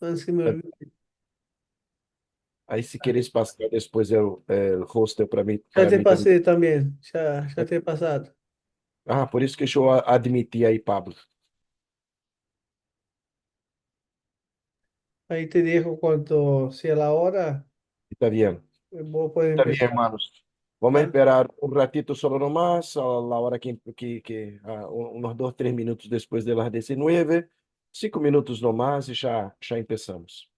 antes que me olvide. Aí, se queres passar depois o roster Já para te mim também. passei também, já te he passado. Ah, por isso que eu admiti aí, Pablo. Ahí te dejo cuando sea la hora, Está bien. vos puedes Está bien, empezar. hermanos. Vamos a ¿Vale? esperar un ratito solo nomás, a la hora unos 2, 3 minutos después de las 19, 5 minutos nomás y ya empezamos.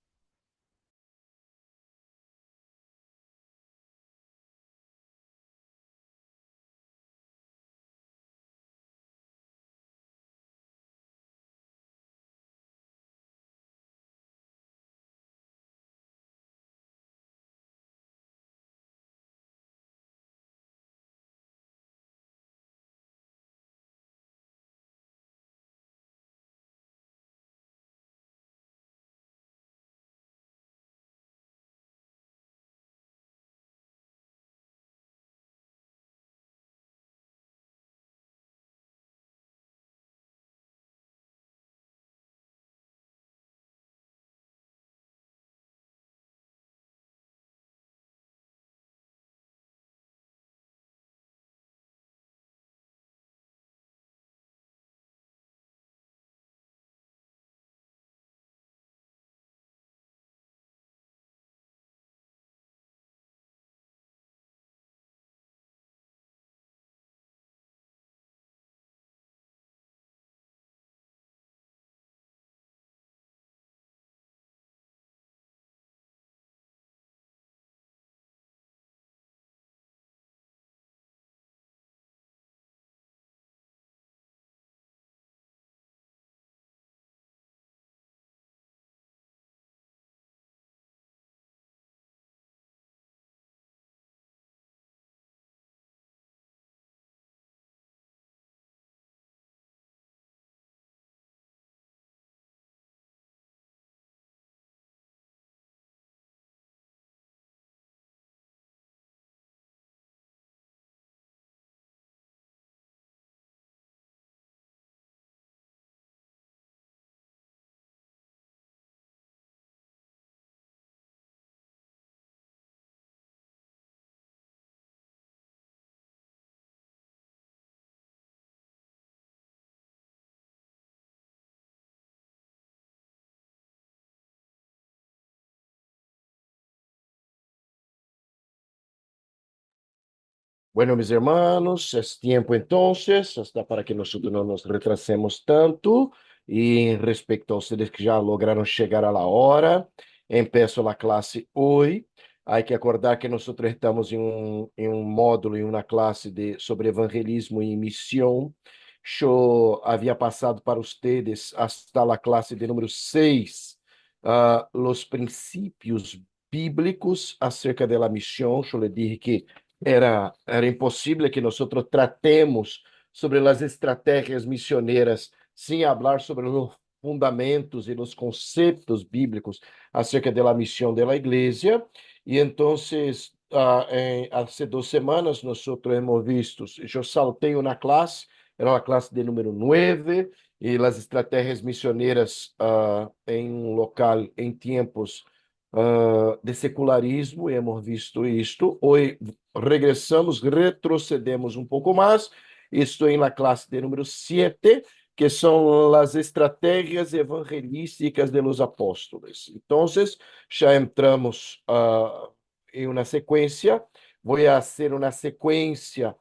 Bueno, mis hermanos, es tiempo entonces, hasta para que nosotros no nos retrasemos tanto. Y respecto a ustedes que ya lograron llegar a la hora, empiezo la clase hoy. Hay que acordar que nosotros estamos en un módulo, en una clase sobre evangelismo y misión. Yo había pasado para ustedes hasta la clase de número 6, los principios bíblicos acerca de la misión. Yo le dije que era impossível que nós tratemos sobre as estratégias missioneras sem falar sobre os fundamentos e os conceitos bíblicos acerca da missão da igreja. E então, há 2 semanas, nós hemos visto, eu saltei na classe, era uma classe de número 9, e as estratégias missioneiras em um local, em tempos de secularismo, hemos visto isto. Hoje regressamos, retrocedemos um pouco mais. Estou em la classe de número 7, que são as estratégias evangelísticas de los apóstolos. Então, já entramos em uma sequência. Vou fazer uma sequência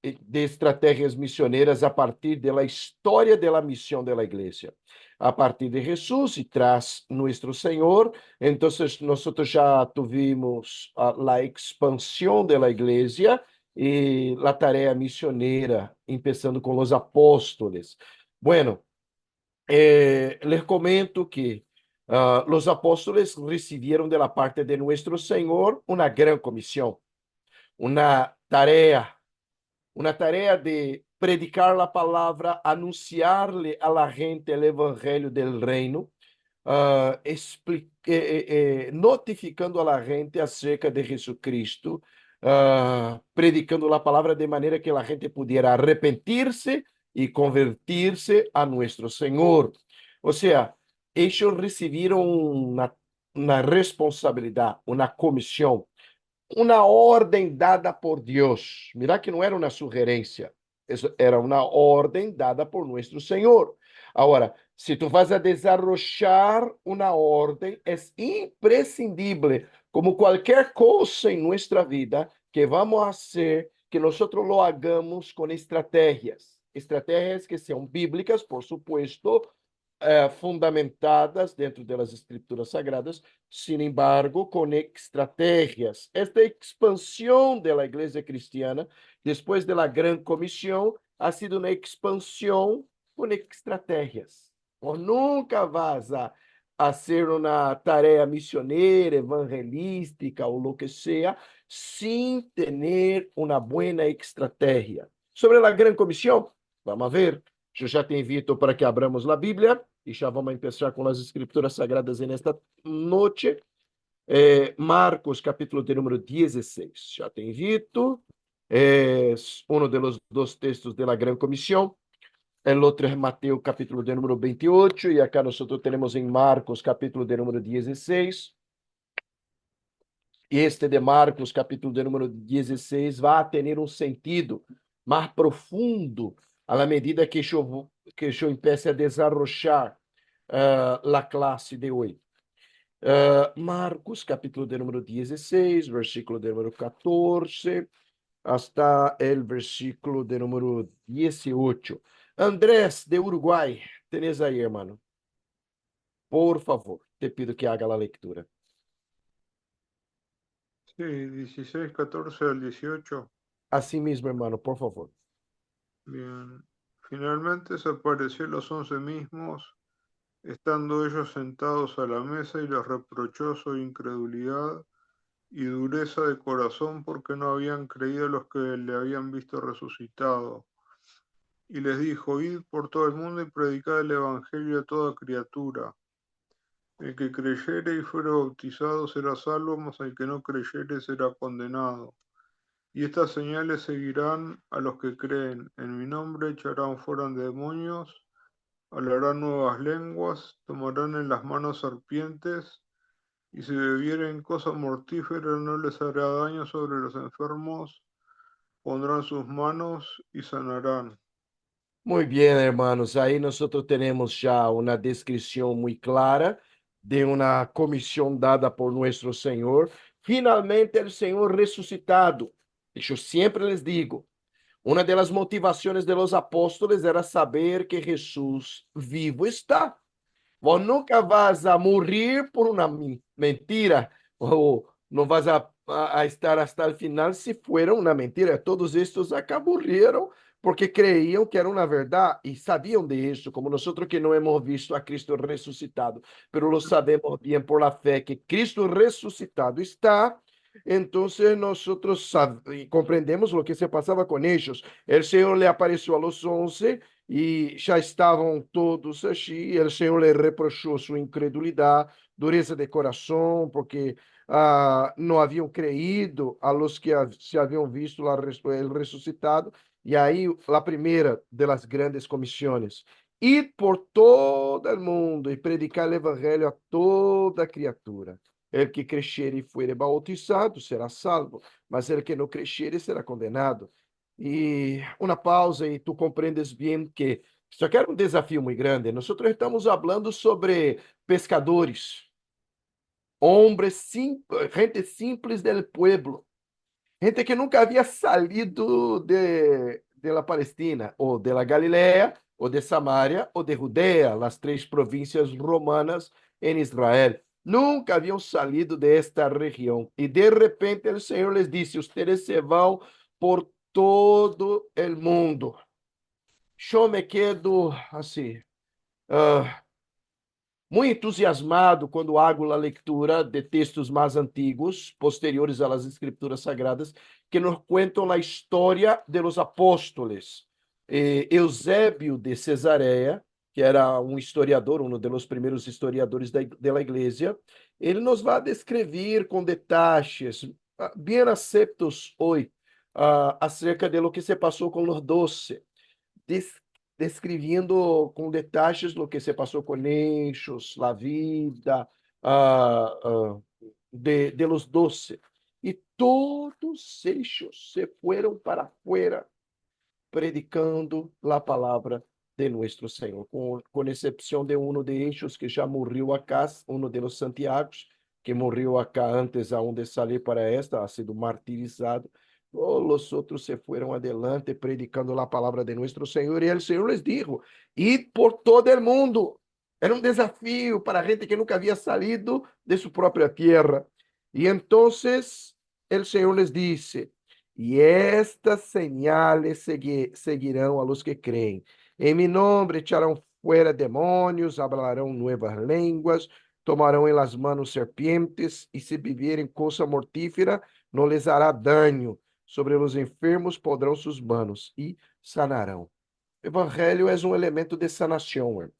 de estratégias missioneiras a partir da história da missão da igreja. A partir de Jesus e tras nosso Senhor. Então, nós já tivemos a expansão da igreja e a tarefa missioneira, começando com os apóstolos. Bueno, les comento que os apóstolos receberam da parte de nosso Senhor uma grande comissão, uma tarefa de predicar a palavra, anunciarle a la gente o evangelho del reino, notificando a la gente acerca de Jesucristo, predicando a palavra de maneira que a gente pudiera arrepentir-se e convertir-se a nosso Senhor. Ou seja, ellos recibieron una responsabilidad, una comisión, una orden dada por Dios. Mira que no era una sugerencia, eso era una orden dada por nuestro Señor. Ahora, si tú vas a desarrollar una orden, es imprescindible, como cualquier cosa en nuestra vida, que vamos a hacer, que nosotros lo hagamos con estrategias. Estrategias que sean bíblicas, por supuesto, fundamentadas dentro das escrituras sagradas, sin embargo, con estrategias. Esta expansão da igreja cristiana, depois da grande comissão, ha sido uma expansão com estratégias. Por nunca vas a hacer uma tarefa missioneira, evangelística ou lo que sea, sem ter uma boa estratégia. Sobre a grande comissão, vamos ver. Eu já te invito para que abramos a Bíblia e já vamos começar com as escrituras sagradas nesta noite. Marcos, capítulo de número 16. Já te invito. É um dos dois textos da Grande Comissão. O outro é Mateus, capítulo de número 28. E acá nós temos em Marcos, capítulo de número 16. E este de Marcos, capítulo de número 16, vai ter um sentido mais profundo à medida que eu empiece a desarrollar a classe de hoje. Marcos, capítulo de número 16, versículo de número 14, hasta el versículo de número 18. Andrés, de Uruguai, tenés aí, hermano? Por favor, te pido que haga a leitura. Sí, 16, 14 al 18. Assim mesmo, hermano, por favor. Bien. Finalmente se apareció a los 11 mismos, estando ellos sentados a la mesa, y les reprochó su incredulidad y dureza de corazón, porque no habían creído los que le habían visto resucitado. Y les dijo: id por todo el mundo y predicad el evangelio a toda criatura. El que creyere y fuere bautizado será salvo, mas el que no creyere será condenado. Y estas señales seguirán a los que creen. En mi nombre echarán fuera demonios, hablarán nuevas lenguas, tomarán en las manos serpientes, y si bebieren cosa mortífera no les hará daño. Sobre los enfermos pondrán sus manos y sanarán. Muito bem, hermanos. Aí nós temos já uma descrição muito clara de uma comissão dada por nosso Senhor. Finalmente, o Senhor ressuscitado. Eu sempre les digo, uma das motivações de los apóstolos era saber que Jesus vivo está. Vos nunca vas a morrer por uma mentira, ou não vas a estar hasta o final se for uma mentira. Todos estes acá morreram porque creiam que era uma verdade e sabiam de isso, como nós que não hemos visto a Cristo ressuscitado, pero lo sabemos bem por la fé que Cristo ressuscitado está. Então, nós compreendemos o que se passava com eles. O Senhor lhe apareceu a los 11 e já estavam todos assim. O Senhor lhe reprochou sua incredulidade, dureza de coração, porque não haviam creído a los que se haviam visto o ressuscitado. E aí, a primeira das grandes comissões: ir por todo o mundo e predicar o evangelho a toda criatura. El que crescer e for bautizado será salvo, mas el que não crescer será condenado. E uma pausa e tu compreendes bem que isso aqui era um desafio muito grande. Nós estamos falando sobre pescadores, hombres simples, gente simples del pueblo, gente que nunca havia salido de la Palestina, ou de la Galileia, ou de Samaria, ou de Judea, as três províncias romanas em Israel. Nunca haviam salido desta região. E de repente o Senhor les disse: ustedes se vão por todo o mundo. Eu me quedo assim, muito entusiasmado quando hago a leitura de textos mais antigos, posteriores às escrituras sagradas, que nos contam a história de los apóstolos. Eusébio de Cesareia, que era um historiador, um dos primeiros historiadores da igreja, ele nos vai descrever com detalhes bem aceptos hoje acerca de lo que se passou com os 12. descrevendo com detalhes o que se passou com eles, a vida de los 12. E todos eles se foram para fora predicando a palavra de nosso Senhor, com exceção de um de eles que já morreu acá, um de los Santiagos, que morreu acá antes aún de sair para esta, ha sido martirizado. Todos os outros se foram adelante predicando a palavra de nosso Senhor, e o Senhor les dijo: id por todo el mundo. Era um desafio para a gente que nunca havia salido de sua própria terra. E então o Senhor les disse: e estas señales seguirão a los que creem. Em meu nome echarão fuera demônios, hablarão novas línguas, tomarão em las manos serpientes, e se beberem coisa mortífera, não les hará dano. Sobre os enfermos podrão sus manos e sanarão. O evangelho é um elemento de sanação, irmãos.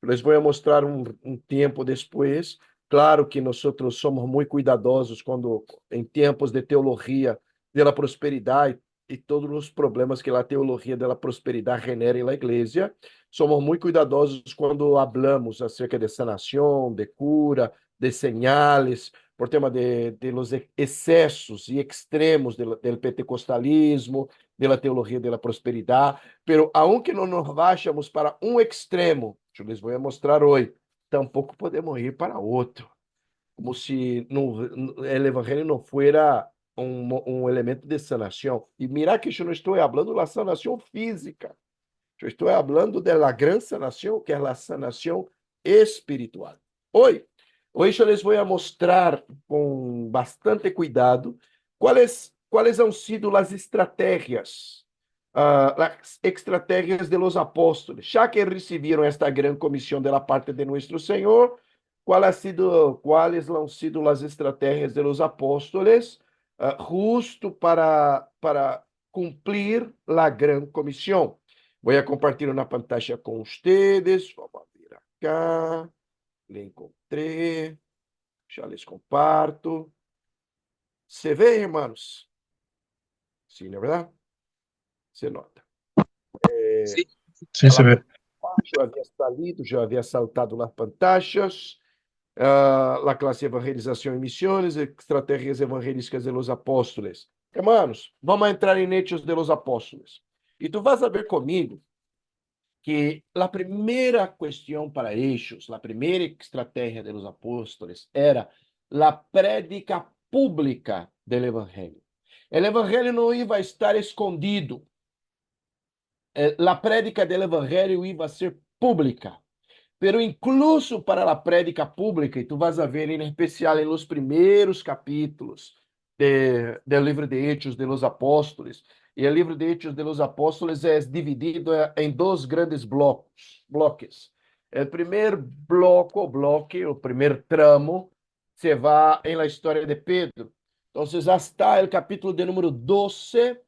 Les vou mostrar um tempo depois. Claro que nós somos muito cuidadosos quando, em tempos de teologia da prosperidade e todos os problemas que a teologia da prosperidade genera na igreja, somos muito cuidadosos quando hablamos acerca de sanação, de cura, de señales, por tema de los excessos e extremos do pentecostalismo, da teologia da prosperidade, pero aunque não nos vayamos para um extremo, eu les vou mostrar hoje, tampouco podemos ir para outro, como se o evangelho não fuera um elemento de sanação. E mira que eu não estou falando da sanação física, eu estou falando da grande sanação, que é a sanação espiritual. Hoje eu les vou mostrar com bastante cuidado quais han sido as estratégias, as estratégias de los apóstolos, já que receberam esta grande comissão da parte de nosso Senhor. Quais han sido as estratégias de los apóstolos justo para cumprir a grande comissão? Vou compartilhar na pantalla com vocês. Vamos vir acá. Le encontré. Já les comparto. Se vê, irmãos? Sim, não é verdade? Se nota. Sí, sí se ve. Já havia salido, já havia saltado nas pantallas. A classe Evangelização e Missões, estratégias evangelísticas de los apóstolos. Hermanos, vamos entrar em Hechos de los Apóstolos. E tu vas a ver comigo que a primeira questão para Hechos, a primeira estratégia de los apóstolos era a prédica pública do evangelho. O evangelho não ia estar escondido. A prédica do evangelho ia ser pública. Pero incluso para a prédica pública, e tu vas a ver em especial em los primeiros capítulos do livro de Hechos de los Apóstolos, e o livro de Hechos de los Apóstolos é dividido em dois grandes bloques. O primeiro bloque, o primeiro tramo, se vai em la história de Pedro. Então, hasta o capítulo de número 12,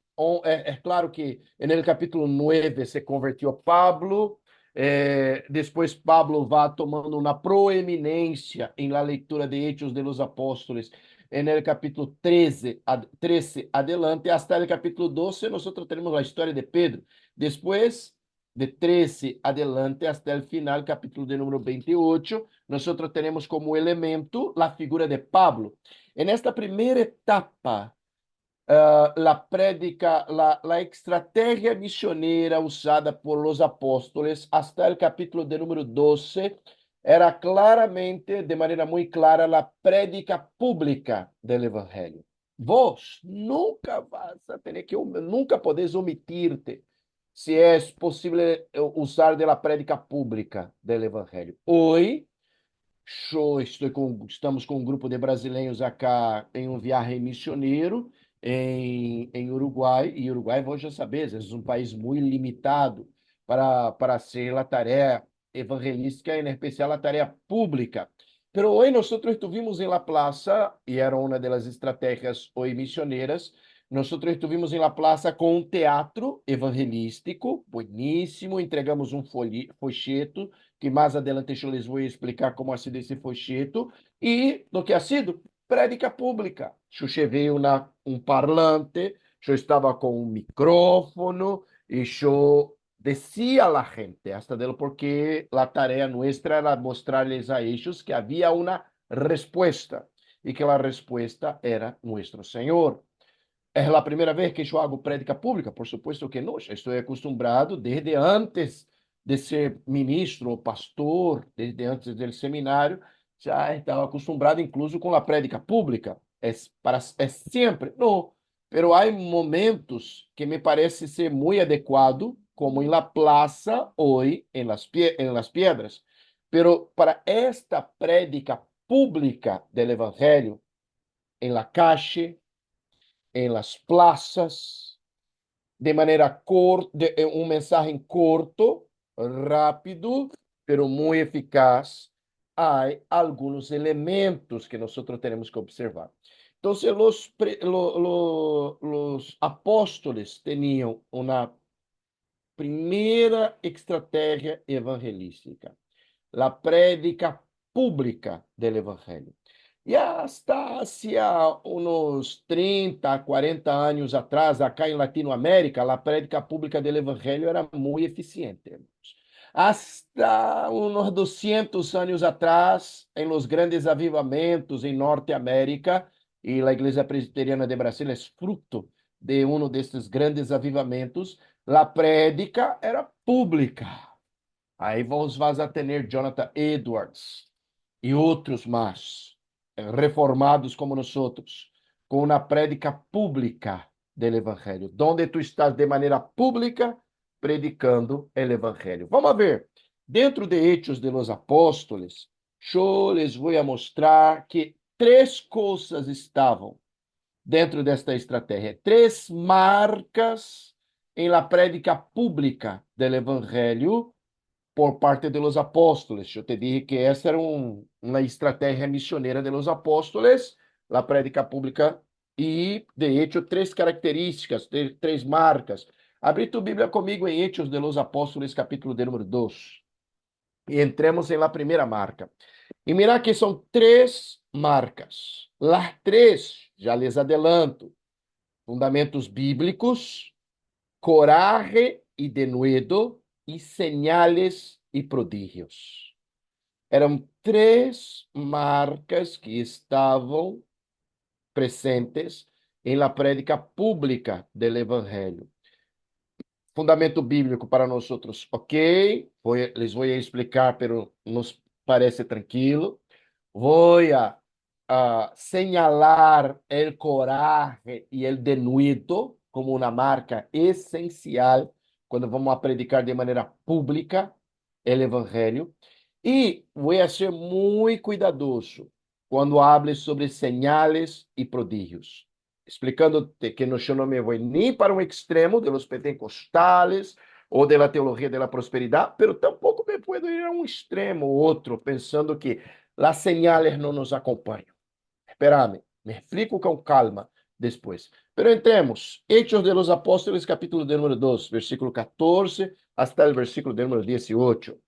é claro que no capítulo 9 se convertiu Pablo. Depois Pablo vai tomando uma proeminência em la leitura de Hechos de los Apóstolos no capítulo 13 adelante, hasta o capítulo 12, nós temos a história de Pedro. Depois de 13 adelante, hasta o final, capítulo de número 28, nós temos como elemento a figura de Pablo. Nesta primeira etapa, la prédica, la estratégia misionera usada por los apóstolos hasta el capítulo de número 12 era claramente, de maneira muito clara, a prédica pública do evangelho. Vos nunca vas a ter que, nunca podes omitir-te se é possível usar de la prédica pública do evangelho. Hoje, estamos com um grupo de brasileiros acá em um viagem missioneiro em Uruguai, e Uruguai, vos já saber, é um país muito limitado para ser a tarefa evangelística, em especial a tarefa pública. Pero hoje nós estivemos em La Plaza, e era uma das estratégias hoje missioneiras, nós estivemos em La Plaza com um teatro evangelístico, bueníssimo, entregamos um folheto, que mais adelante eu les vou explicar como ha sido esse folheto, e do que ha sido prédica pública. Eu cheguei um parlante, eu estava com um micrófono, e eu decía la gente, hasta de lo porque la tarea nuestra era mostrarles a ellos que había una respuesta y que la respuesta era nuestro Señor. É a primeira vez que eu hago prédica pública? Por supuesto que não. Já estou acostumado desde antes de ser ministro ou pastor, desde antes do seminário, já estava acostumado incluso com a prédica pública. É sempre? Não. Pero há momentos que me parece ser muito adequado, como em la plaza hoje, em las piedras. Pero para esta prédica pública del evangelho, em la calle, em las plazas, de maneira corta, um mensagem curto, rápido, pero muito eficaz, há alguns elementos que nós temos que observar. Então, os apóstolos tinham uma primeira estratégia evangelística, a prédica pública do evangelho. E hasta hacia uns 30, 40 anos atrás, acá em Latinoamérica, a prédica pública do Evangelho era muito eficiente. Hasta uns 200 anos atrás, em los grandes avivamentos em Norteamérica, e a Igreja Presbiteriana de Brasil é fruto de desses grandes avivamentos, a prédica era pública. Aí vamos a ter Jonathan Edwards e outros mais reformados como nós, com uma prédica pública do Evangelho, donde tu estás de maneira pública predicando o Evangelho. Vamos ver, dentro de Hechos de los Apóstoles, eu les vou mostrar que três coisas estavam dentro desta estratégia, três marcas em la prédica pública do Evangelho por parte de los apóstoles. Eu te dije que essa era uma estratégia missioneira de los apóstoles, a prédica pública, e, de hecho, três características, três marcas. Abre tu Bíblia comigo em Hechos de los Apóstoles, capítulo de número 2. E entremos em la primeira marca. E mira que são três marcas. Las três, já les adelanto, fundamentos bíblicos, coragem e denuedo, e señales e prodígios. Eram três marcas que estavam presentes em la prédica pública do Evangelho. Fundamento bíblico para nós outros, ok? Les vou explicar, pero nos parece tranquilo. Vou señalar el coraje e el denuedo como uma marca essencial quando vamos a predicar de maneira pública o Evangelho. E vou ser muito cuidadoso quando hable sobre señales e prodígios, explicando-te que eu não me vou nem para um extremo de los pentecostales ou de la teologia de la prosperidade, pero tampouco me puedo ir a um extremo ou outro, pensando que as señales não nos acompanham. Espérame, me explico com calma depois. Pero entremos, Hechos de los Apóstoles, capítulo de número 2, versículo 14, hasta o versículo de número 18.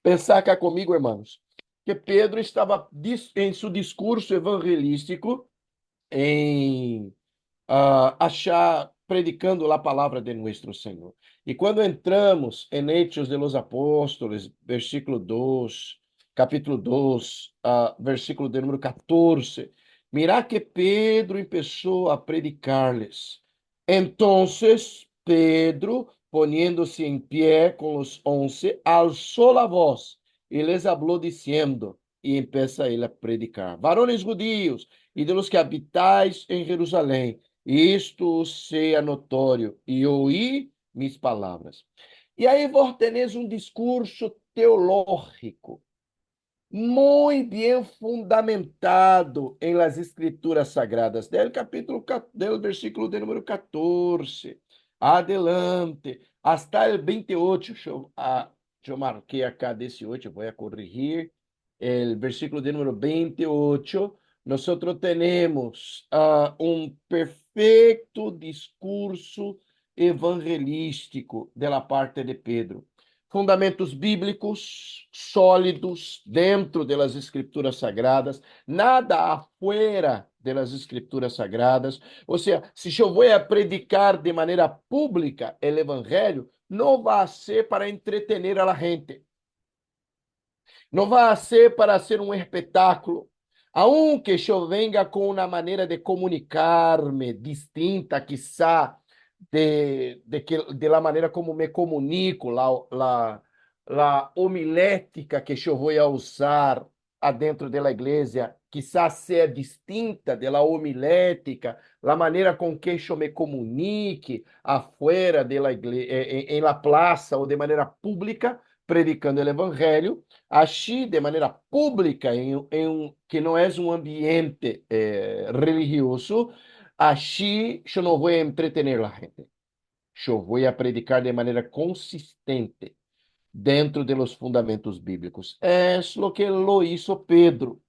Pensar cá comigo, irmãos, que Pedro estava em seu discurso evangelístico, predicando a palavra de nosso Senhor. E quando entramos em Hechos de los Apóstoles, versículo 2, capítulo 2, versículo de número 14, mira que Pedro começou a predicar-lhes. Então, Pedro, poniendo-se em pé com os 11, alçou a voz e les habló dizendo, e empieza ele a predicar: varones judíos e de los que habitais em Jerusalém, isto seja notório, e ouí mis palavras. E aí vos tenéis um discurso teológico muito bem fundamentado em las escrituras sagradas, del versículo de número 14, adelante, hasta el 28, eu marquei acá 18, vou corrigir, el versículo de número 28, nós temos um perfeito discurso evangelístico da parte de Pedro, fundamentos bíblicos sólidos dentro das Escrituras Sagradas, nada afuera das Escrituras Sagradas. Ou seja, se eu vou predicar de maneira pública o Evangelho, não vai ser para entretener a la gente. Não vai ser para ser um espetáculo. Aunque eu venha com uma maneira de comunicar-me distinta, quizá, de la maneira como me comunico, la homilética que eu vou usar adentro da igreja, quizás seja distinta de la homilética, la maneira com que eu me comunique afuera de la igreja, em la plaza ou de maneira pública, predicando o evangelho, assim, de maneira pública, que não é um ambiente religioso, assim eu não vou entretener a gente. Eu vou predicar de maneira consistente dentro de los fundamentos bíblicos. É o que lo hizo Pedro.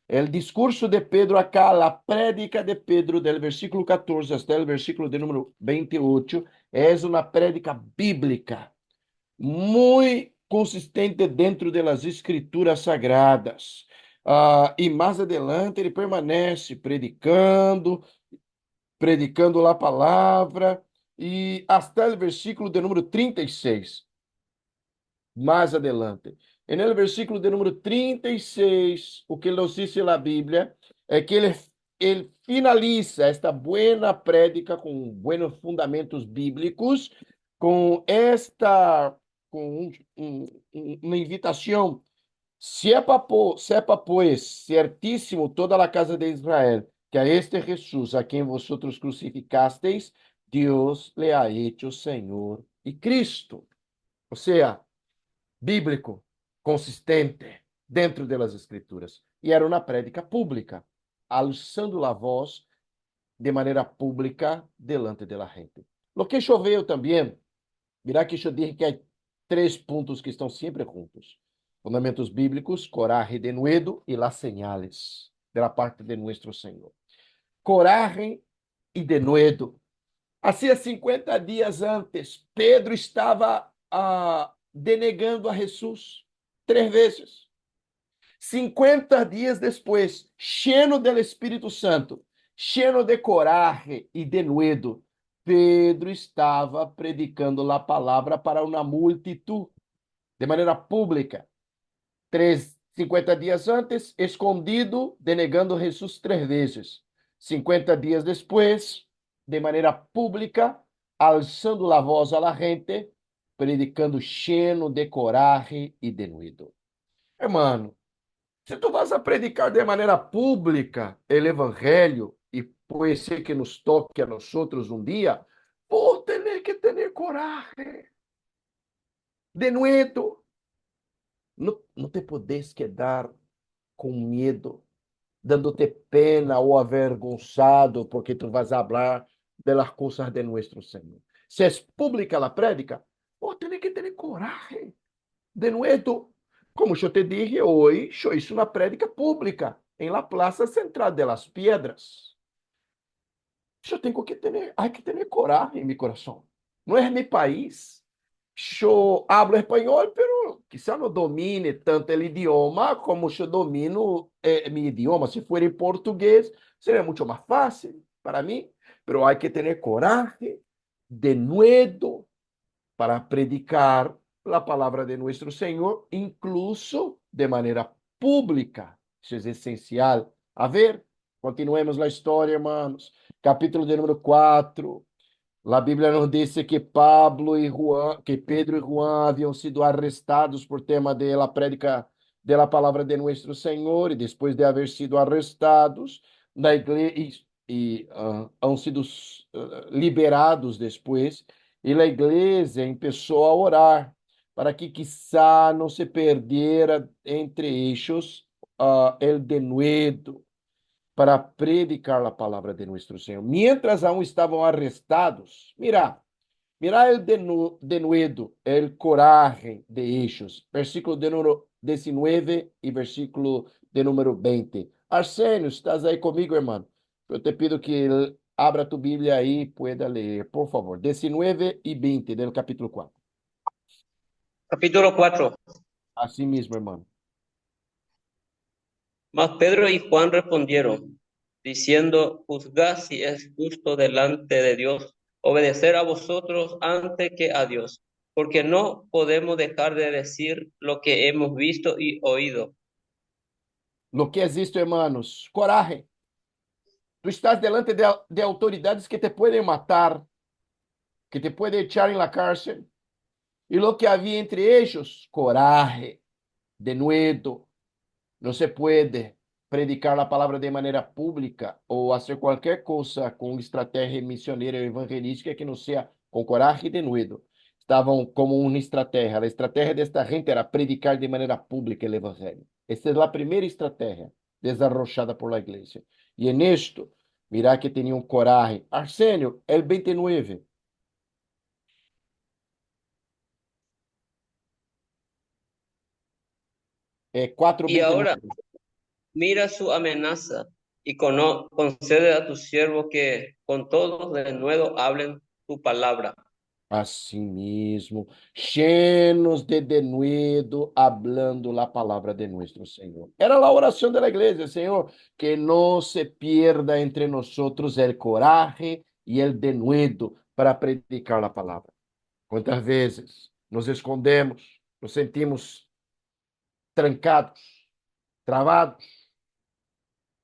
O discurso de Pedro acá, a prédica de Pedro, del versículo 14 até o versículo de número 28, é uma prédica bíblica, muito consistente dentro das escrituras sagradas. E mais adelante ele permanece predicando a palavra, e até o versículo de número 36. Mais adelante. E no versículo de número 36, o que nos diz a Bíblia é que ele finaliza esta boa prédica com buenos fundamentos bíblicos, com uma invitação. Sepa, pois, certíssimo toda a casa de Israel, que a este Jesus, a quem vosotros crucificasteis, Deus le ha hecho Senhor e Cristo. Ou seja, bíblico, consistente, dentro das Escrituras. E era uma prédica pública, alçando a voz de maneira pública delante da gente. Lo que choveu também, virá que eu disse que há 3 pontos que estão sempre juntos. Fundamentos bíblicos, coragem de nuevo e las señales de la parte de nuestro Senhor. Coragem e de nuevo. Hacía 50 dias antes, Pedro estava denegando a Jesus 3 vezes. 50 dias depois, cheio do Espírito Santo, cheio de coragem e de nuevo, Pedro estava predicando a palavra para uma multitud, de maneira pública. 50 dias antes, escondido, denegando Jesus 3 vezes. 50 dias depois, de maneira pública, alçando a voz à gente, predicando cheio de coragem e de nuevo. Hermano, se tu vas a predicar de maneira pública o evangelho, e pode ser que nos toque a nós um dia, vou ter que ter coragem. De nuevo, não te podes quedar com medo, dando-te pena ou avergonçado, porque tu vas falar das coisas de nosso Senhor. Se é pública a prédica, vou ter que ter coragem. De nuevo, como eu te dije hoje, eu hice uma prédica pública em la Plaza Central de las Piedras. Eu tenho que ter, há que ter coragem em meu coração. Não é meu país. Eu hablo espanhol, pero quizá não domine tanto o idioma como eu domino meu idioma. Se for em português, seria muito mais fácil para mim. Pero há que ter coragem de nuevo para predicar a palavra de nosso Senhor, incluso de maneira pública. Isso é essencial. A ver, continuemos a história, hermanos. Capítulo de número 4. A Bíblia nos diz que Pedro e Juan haviam sido arrestados por tema da prédica da palavra de nosso Senhor, e depois de haver sido arrestados, na igreja han sido liberados depois, e a igreja começou a orar para que quizá não se perdera entre eles el denuedo para predicar a palavra de nosso Senhor. Mientras aún estavam arrestados, mira el denuedo, el coraje de ellos. Versículo de número 19 e versículo de número 20. Arsenio, estás aí comigo, irmão? Eu te pido que abra tu Bíblia aí e pueda ler, por favor. 19 e 20 do capítulo 4. Capítulo 4. Así mismo, hermano. Mas Pedro y Juan respondieron, diciendo, juzgad si es justo delante de Dios obedecer a vosotros antes que a Dios, porque no podemos dejar de decir lo que hemos visto y oído. Lo que es esto, hermanos, coraje. Tú estás delante de autoridades que te pueden matar, que te pueden echar en la cárcel. Y lo que había entre ellos, coraje, denuedo. No se puede predicar la palabra de manera pública o hacer cualquier cosa con estrategia misionera o evangelística que no sea con coraje y denuedo. Estavam como uma estratégia. A estratégia desta gente era predicar de maneira pública o evangelho. Esta é a primeira estratégia desarrollada por la igreja. E en esto, mira que tinham coragem. Arsenio, el 29. Y ahora 4:29. mira su amenaza y concede a tus siervos que con todos de nuevo hablen tu palabra. Assim mesmo, llenos de denuedo, hablando la palabra de nuestro Señor. Era la oración de la iglesia, Señor, que no se pierda entre nosotros el coraje y el denuedo para predicar la palabra. ¿Cuántas veces nos escondemos, nos sentimos trancados, travados,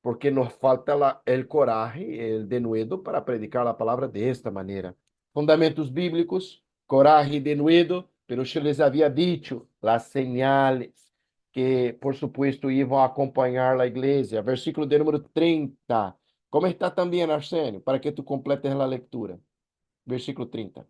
porque nos falta el coraje, el denuedo para predicar la palabra de esta manera? Fundamentos bíblicos, coraje y denuedo, pero yo les había dicho las señales que, por supuesto, iban a acompañar la iglesia. Versículo de número 30. ¿Cómo está también, Arsenio? Para que tú completes la lectura. Versículo 30.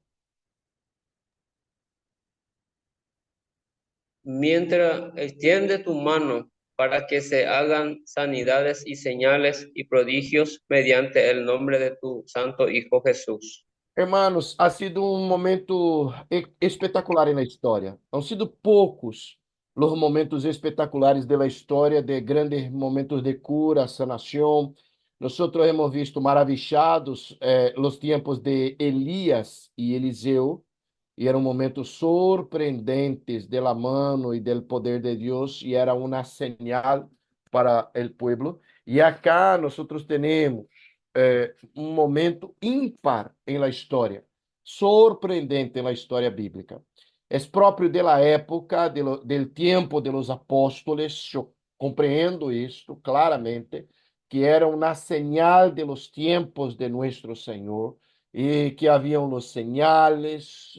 Mientras extiende tu mano para que se hagan sanidades y señales y prodigios mediante el nombre de tu santo Hijo Jesús. Hermanos, ha sido um momento espetacular na história. Han sido poucos os momentos espetaculares da história, de grandes momentos de cura, sanação. Nós hemos visto maravilhados os tempos de Elias e Eliseu, e eram momentos sorprendentes de la mano e del poder de Deus, e era uma señal para o pueblo. E acá nós temos um momento ímpar em la história, sorprendente na história bíblica. É próprio da época, del tempo de los apóstoles, eu compreendo isto claramente, que era uma señal de los tiempos de nuestro Senhor, e que haviam os señales,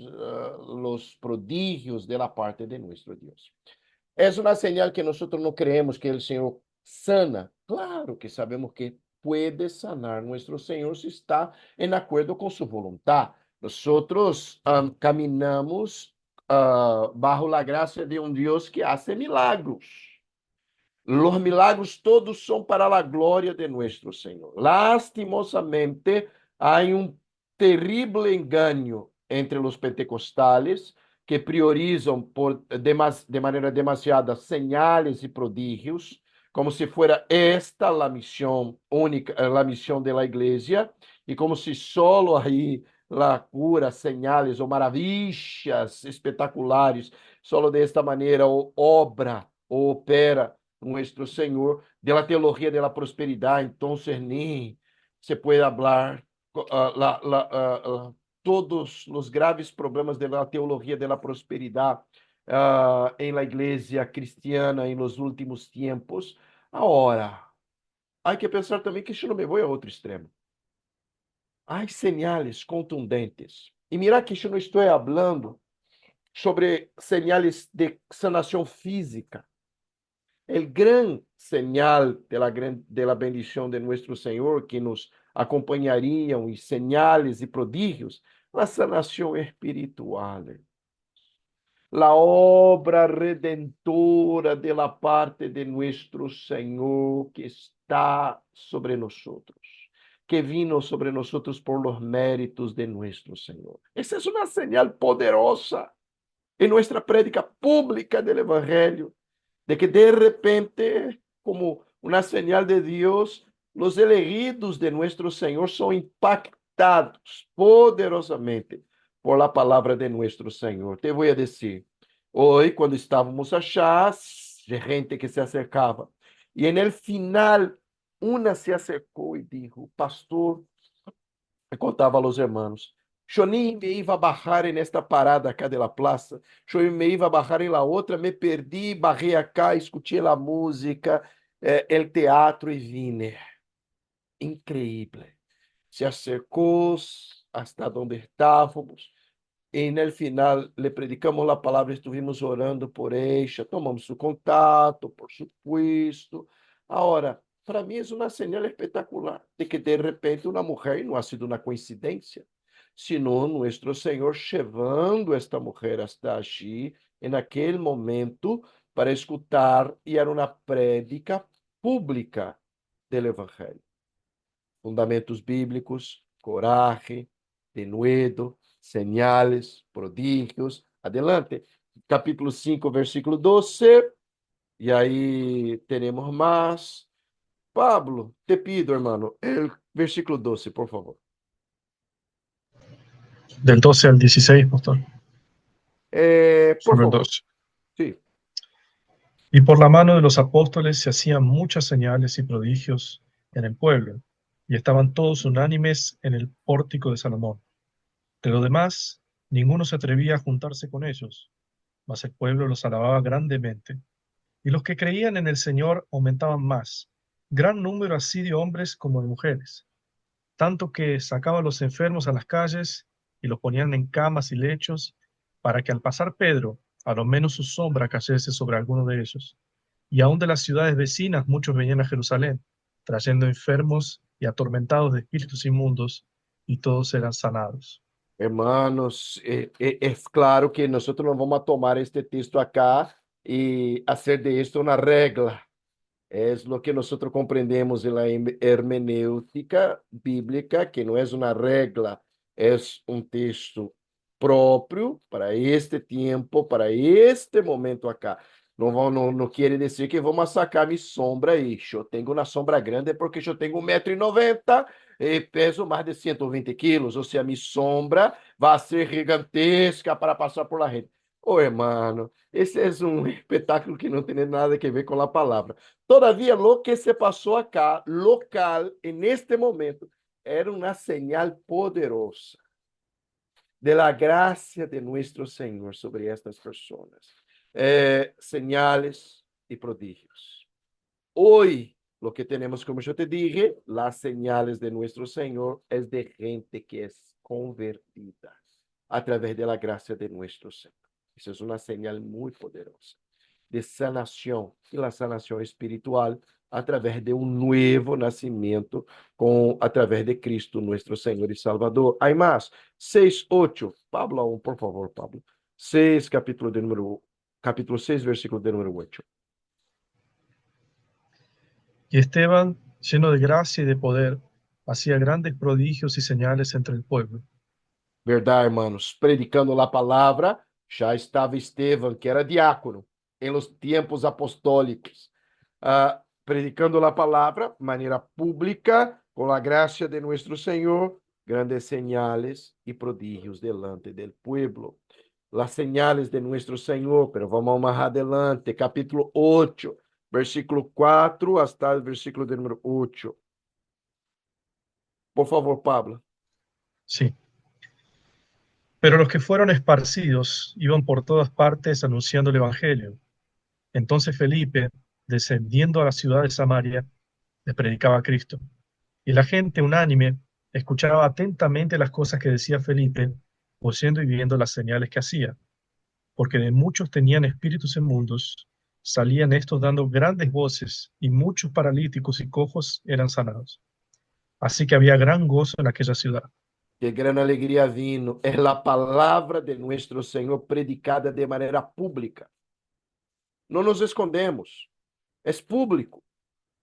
os prodígios de la parte de nuestro Deus. É uma señal que nós não creemos que o Senhor sana. Claro que sabemos que puede sanar nuestro Señor si está en acuerdo con su voluntad. Nosotros caminamos bajo la gracia de un Dios que hace milagros. Los milagros todos son para la gloria de nuestro Señor. Lastimosamente, hay un terrible engaño entre los pentecostales que priorizam de maneira demasiada señales e prodígios, como se fuera esta la misión única, la misión de la iglesia, y como si solo ahí la cura, señales o maravillas espetaculares, solo de esta manera obra ou opera nuestro Señor, de la teología de la prosperidad. Entonces ni se puede hablar todos os graves problemas da teologia da prosperidade em la igreja cristiana em los últimos tempos. Agora, há que pensar também que eu não me vou a outro extremo. Há señales contundentes. E mira que eu não estou falando sobre señales de sanação física. O grande señal de la bendição de nuestro Senhor que nos acompanhariam, e señales e prodígios, a sanação espiritual, la obra redentora de la parte de nuestro Senhor que está sobre nosotros, que vino sobre nosotros por los méritos de nuestro Senhor. Essa é uma señal poderosa em nossa prédica pública do Evangelho, de que de repente, como uma señal de Deus, os elegidos de nuestro Senhor são impactados poderosamente por la palavra de nuestro Senhor. Te voy a decir, Hoy, cuando estábamos allá, gente que se acercaba. Y en el final, una se acercó y dijo, pastor, me contaba a los hermanos, yo ni me iba a bajar en esta parada acá de la plaza, yo me iba a bajar en la otra, me perdí, bajé acá, escuché la música, el teatro y vine. Increíble. Se acercó hasta donde estábamos. En el final le predicamos la palabra, estuvimos orando por ella, tomamos su contacto, por supuesto. Ahora, para mí es una señal espectacular de que de repente una mujer, y no ha sido una coincidencia, sino nuestro Señor llevando a esta mujer hasta allí, en aquel momento, para escuchar y dar una prédica pública del Evangelio. Fundamentos bíblicos, coragem, denuedo, señales, prodígios. Adelante. Capítulo 5, versículo 12. E aí teremos mais. Pablo, te pido, hermano, el versículo 12, por favor. Del 12 al 16, pastor. Por Solo el favor. 12. Sí. Y por la mano de los apóstoles se hacían muchas señales y prodigios en el pueblo, y estaban todos unánimes en el pórtico de Salomón. De lo demás, ninguno se atrevía a juntarse con ellos, mas el pueblo los alababa grandemente. Y los que creían en el Señor aumentaban más, gran número así de hombres como de mujeres, tanto que sacaban los enfermos a las calles y los ponían en camas y lechos, para que al pasar Pedro, a lo menos su sombra cayese sobre alguno de ellos. Y aun de las ciudades vecinas muchos venían a Jerusalén, trayendo enfermos y atormentados de espíritus inmundos, y todos eran sanados. Hermanos, es claro que nosotros no vamos a tomar este texto acá y hacer de esto una regla. Es lo que nosotros comprendemos en la hermenéutica bíblica, que no es una regla, es un texto propio para este tiempo, para este momento acá. No quiere decir que vamos a sacar mi sombra y yo tengo una sombra grande porque yo tengo 1,90 m e peso mais de 120 quilos, ou seja, mi sombra vai ser gigantesca para passar por la gente. Oh, hermano, esse é um espetáculo que não tem nada a ver com a palavra. Todavia, lo que se passou acá, local, neste momento, era uma señal poderosa de la gracia de nuestro Señor sobre estas personas. Señales y prodigios. Hoy, lo que tenemos, como yo te dije, las señales de nuestro Señor es de gente que es convertida a través de la gracia de nuestro Señor. Esa es una señal muy poderosa de sanación y la sanación espiritual a través de un nuevo nacimiento a través de Cristo, nuestro Señor y Salvador. Hay más. 6, 8. Pablo aún, por favor, Pablo. 6, capítulo 6, versículo de número 8. Y Esteban, lleno de gracia y de poder, hacía grandes prodigios y señales entre el pueblo. Verdade, hermanos. Predicando la palabra, já estava Esteban, que era diácono, em los tiempos apostólicos. Predicando la palabra, maneira pública, com a graça de nuestro Senhor, grandes señales e prodígios delante del pueblo. Las señales de nuestro Senhor, pero vamos mais adelante, capítulo 8, versículo 4 hasta o versículo de número 8. Por favor, Pablo. Sí. Pero los que fueron esparcidos iban por todas partes anunciando el Evangelio. Entonces Felipe, descendiendo a la ciudad de Samaria, les predicaba a Cristo. Y la gente unánime escuchaba atentamente las cosas que decía Felipe, oyendo y viendo las señales que hacía. Porque de muchos tenían espíritus inmundos, salían estos dando grandes voces, y muchos paralíticos y cojos eran sanados. Así que había gran gozo en aquella ciudad. Que gran alegria vino. É a palavra de nosso Senhor predicada de maneira pública. Não nos escondemos. É público.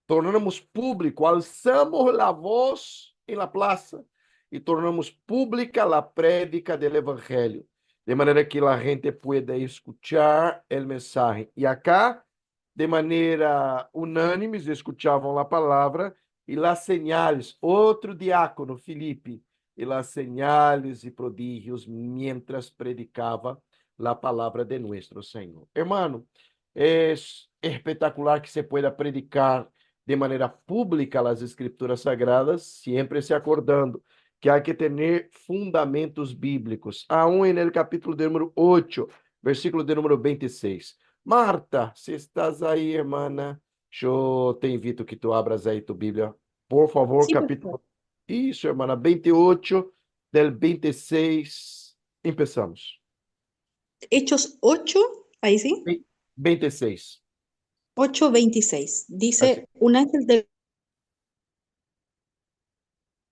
Tornamos público, alçamos a voz em la plaza e tornamos pública a prédica do Evangelho, de maneira que a gente pueda escuchar o mensagem. E acá, de maneira unânime, escutavam a palavra e as señales. Outro diácono, Filipe, e as señales e prodígios, mientras predicava la palabra de nuestro Señor. Hermano, es espectacular que se pueda predicar de manera pública las escrituras sagradas, siempre se acordando que hay que tener fundamentos bíblicos. Aún en el capítulo de número 8, versículo de número 26. Marta, si estás ahí, hermana, yo te invito que tú abras ahí tu Biblia. Por favor, Sí, pastor. capítulo. Isso, hermana, 28 del 26. Empezamos. Hechos 8, ahí sí, 26. 8:26. Así. Dice, un ángel del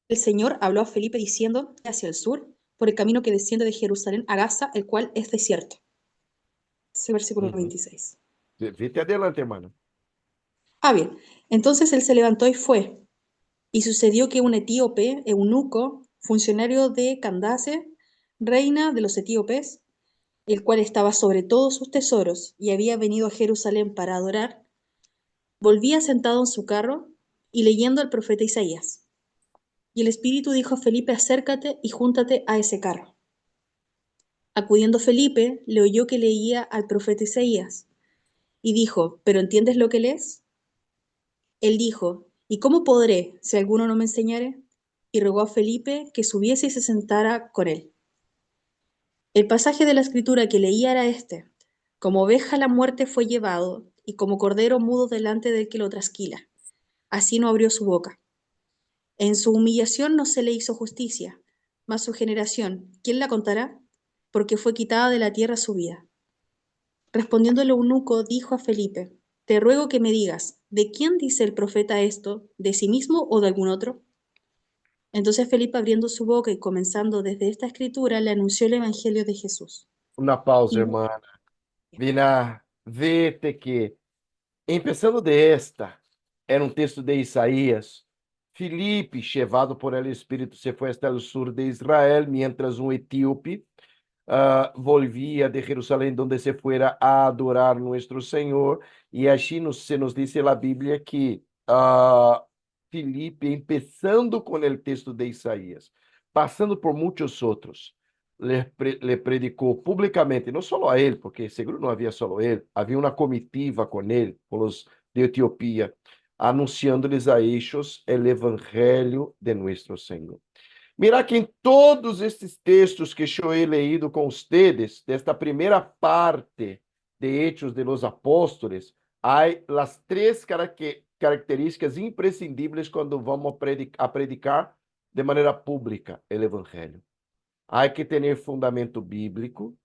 Señor habló a Felipe diciendo hacia el sur, por el camino que desciende de Jerusalén a Gaza, el cual es desierto. Ese versículo 26. Vete adelante, hermana. Bien. Entonces él se levantó y fue. Y sucedió que un etíope, eunuco, funcionario de Candace, reina de los etíopes, el cual estaba sobre todos sus tesoros y había venido a Jerusalén para adorar, volvía sentado en su carro y leyendo al profeta Isaías. Y el Espíritu dijo a Felipe, acércate y júntate a ese carro. Acudiendo Felipe, le oyó que leía al profeta Isaías, y dijo, ¿pero entiendes lo que lees? Él dijo, ¿y cómo podré, si alguno no me enseñare? Y rogó a Felipe que subiese y se sentara con él. El pasaje de la escritura que leía era este: como oveja a la muerte fue llevado, y como cordero mudo delante del que lo trasquila. Así no abrió su boca. En su humillación no se le hizo justicia, mas su generación, ¿quién la contará? Porque fue quitada de la tierra su vida. Respondiendo el eunuco, dijo a Felipe, te ruego que me digas, ¿de quién dice el profeta esto? ¿De sí mismo o de algún otro? Entonces Felipe, abriendo su boca y comenzando desde esta escritura, le anunció el evangelio de Jesús. Una pausa, Y hermana. Vina, vete que, empezando de esta, era um texto de Isaías. Filipe, llevado por el Espírito, se foi hasta el sur de Israel, mientras um etíope volvía de Jerusalém, donde se fuera a adorar nuestro Senhor. E allí se nos dice la Bíblia que Filipe, empezando com o texto de Isaías, passando por muitos outros, le predicou publicamente, não só a ele, porque seguro não havia só ele, havia uma comitiva com ele, com os de Etiopia, anunciando-lhes a ellos el evangelho de nuestro Senhor. Mira que em todos estes textos que eu he leído com ustedes, desta primeira parte de Hechos de los Apóstoles, há as três características imprescindíveis quando vamos a predicar de maneira pública o evangelho. Há que ter fundamento bíblico,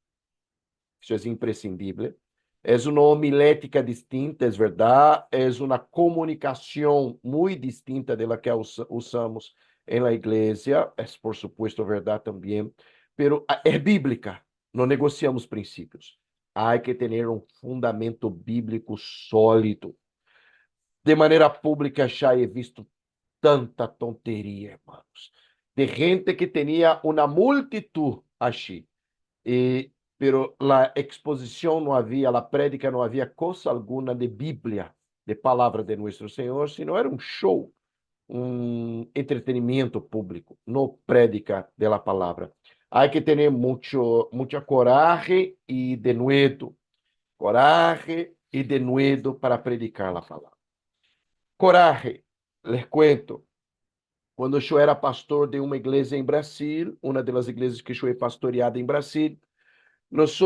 isso é imprescindível. É uma homilética distinta, é verdade. É uma comunicação muito distinta da que usamos em la igreja. É, por supuesto, verdade também. Pero é bíblica. Não negociamos princípios. Há que ter um fundamento bíblico sólido. De maneira pública, já he visto tanta tonteria, hermanos. De gente que tinha uma multitud allí. Pero la exposición no había, la prédica no había cosa alguna de Biblia, de palabra de nuestro Señor, sino era un show, un entretenimiento público, no prédica de la palabra. Hay que tener mucha coraje y denuedo, para predicar la palabra. Coraje, les cuento. Quando eu era pastor de uma igreja em Brasil, uma das igrejas que eu he pastoreado em Brasil, nós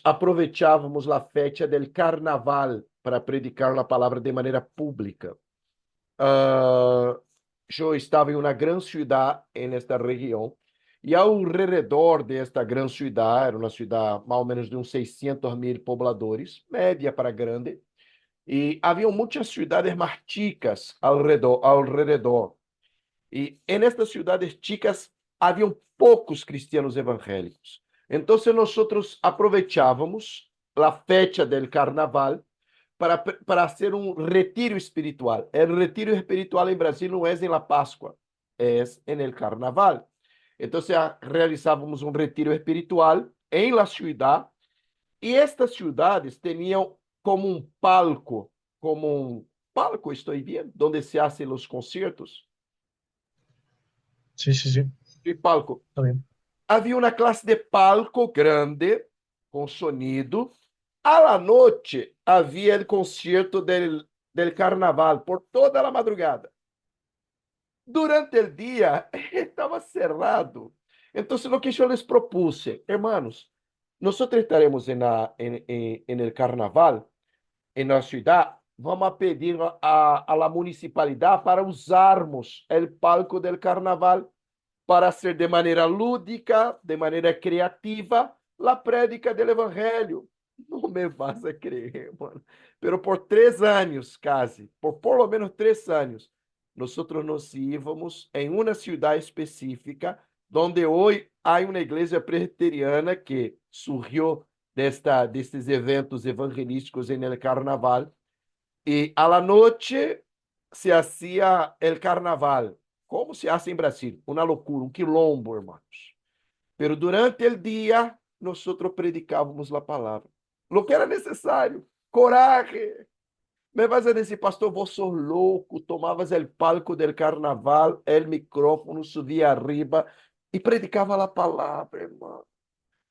aproveitávamos a fecha del carnaval para predicar a palavra de maneira pública. Eu estava em uma grande cidade nesta região e ao redor desta grande cidade, era uma cidade mais ou menos de uns 600.000 pobladores, média para grande, e havia muitas cidades mais chicas ao redor. E nestas cidades chicas haviam poucos cristianos evangélicos. Então, nós aproveitávamos a fecha do carnaval para fazer um retiro espiritual. O retiro espiritual em Brasil não é na Páscoa, é no carnaval. Então, realizávamos um retiro espiritual em la ciudad, e estas cidades tinham como palco, estou bem, onde se fazem os concertos. Sí, sí, sí. E palco. Está bien. Havia uma classe de palco grande, com sonido. A la noche havia o concierto del carnaval por toda a madrugada. Durante o dia estava cerrado. Então, o que eu les propuse, hermanos, nós estaremos en el carnaval, em nossa cidade, vamos a pedir a la municipalidade para usarmos o palco del carnaval para ser de maneira lúdica, de maneira criativa, a prédica do evangelho. Não me vas a crer, mano. Pero por 3 anos, quase, por lo menos 3 anos, nós nos íamos em uma cidade específica, onde hoje há uma igreja presbiteriana que surgiu destes eventos evangelísticos em el carnaval, e a la noche se hacía el carnaval, como se hace em Brasil, uma loucura, um quilombo, irmãos. Pero durante o dia, nós predicávamos a palavra. Lo que era necessário, coragem. Me vas a dizer, pastor, vos sos louco, tomavas o palco del carnaval, el micrófono, subia arriba e predicava a palavra, irmão.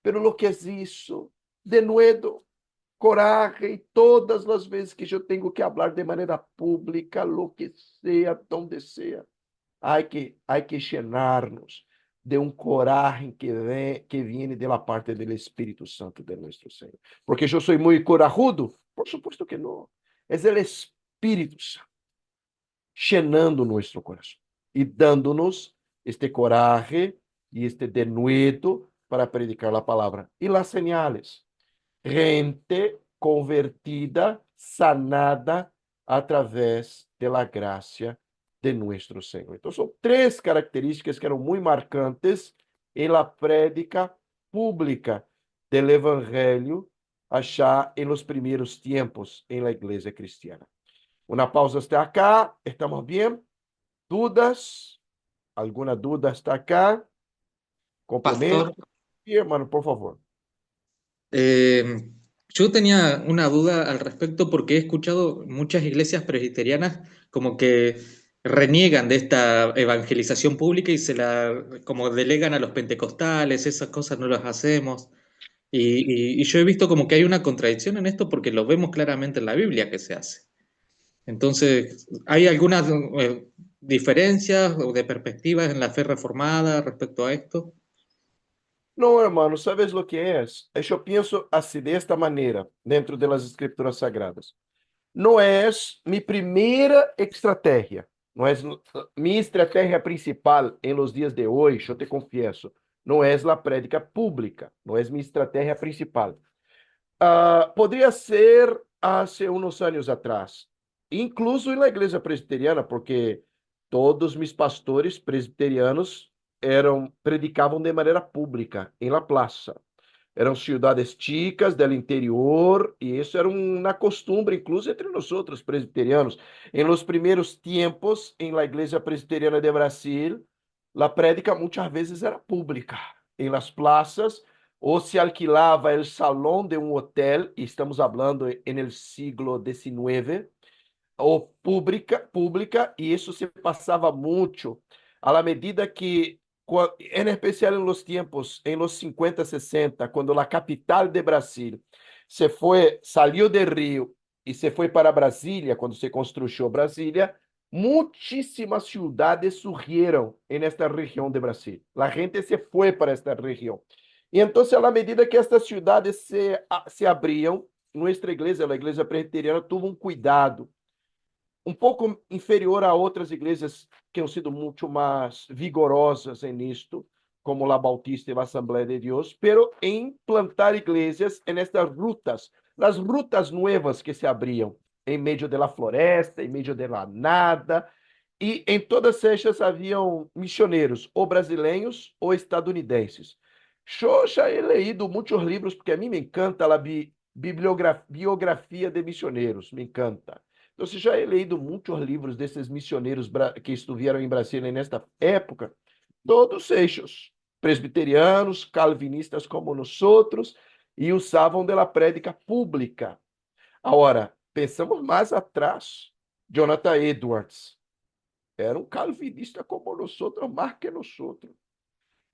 Pero lo que é isso? De nuevo, coragem, todas as vezes que eu tenho que falar de maneira pública, lo que seja, donde seja, hay que llenarnos de um coragem que viene de la parte del Espírito Santo de nuestro Senhor. Porque eu sou muito corajudo? Por supuesto que não. É o Espírito Santo llenando nosso coração e dando-nos este coragem e este denuedo para predicar a palavra. E as señales. Gente convertida, sanada através da graça de nosso Senhor. Então, são 3 características que eram muito marcantes em la prédica pública do Evangelho, achar em los primeiros tempos em la igreja cristiana. Uma pausa até acá, estamos bem? Dudas? Alguma dúvida hasta acá? Complemento? Pastor, Sí, hermano, por favor. yo tenía una duda al respecto porque he escuchado muchas iglesias presbiterianas como que reniegan de esta evangelización pública y se la como delegan a los pentecostales, esas cosas no las hacemos. Y yo he visto como que hay una contradicción en esto porque lo vemos claramente en la Biblia que se hace. Entonces, ¿hay algunas diferencias o de perspectivas en la fe reformada respecto a esto? Não, hermano, sabes o que é? Eu penso assim, desta maneira, dentro das escrituras sagradas. Não é minha primeira estratégia, não é minha estratégia principal em los dias de hoje, eu te confesso, não é a prédica pública, não é minha estratégia principal. Poderia ser há uns anos atrás, incluso na igreja presbiteriana, porque todos meus pastores presbiterianos predicavam de maneira pública, em la plaza. Eram cidades chicas do interior, e isso era uma costumbre, incluso entre nós outros presbiterianos. Em los primeiros tempos, em la igreja presbiteriana de Brasil, a prédica muitas vezes era pública, em las plazas, ou se alquilava o salão de um hotel, e estamos falando no siglo XIX, ou pública, e isso se passava muito, à medida que, em especial em los tempos, em los 50, 60, quando a capital de Brasil saiu de Rio e se foi para Brasília, quando se construiu Brasília, muitíssimas cidades surgiram nesta região de Brasil. A gente se foi para esta região. E então, à medida que estas cidades se abriam, nossa igreja, a igreja presbiteriana, teve um cuidado um pouco inferior a outras igrejas que têm sido muito mais vigorosas nisto, como a Bautista e a Assembleia de Deus, pero em plantar igrejas nestas rutas, nas rutas novas que se abriam, em meio da floresta, em meio da nada, e em todas estas haviam missioneiros, ou brasileiros ou estadunidenses. Eu já he leído muitos livros, porque a mim me encanta a biografia de missioneiros, me encanta. Então, você já he leído muitos livros desses missioneiros que estiveram em Brasília nesta época, todos eixos, presbiterianos, calvinistas como nós outros, e usavam da prédica pública. Agora, pensamos mais atrás, Jonathan Edwards era um calvinista como nós outros, mais que nós outros.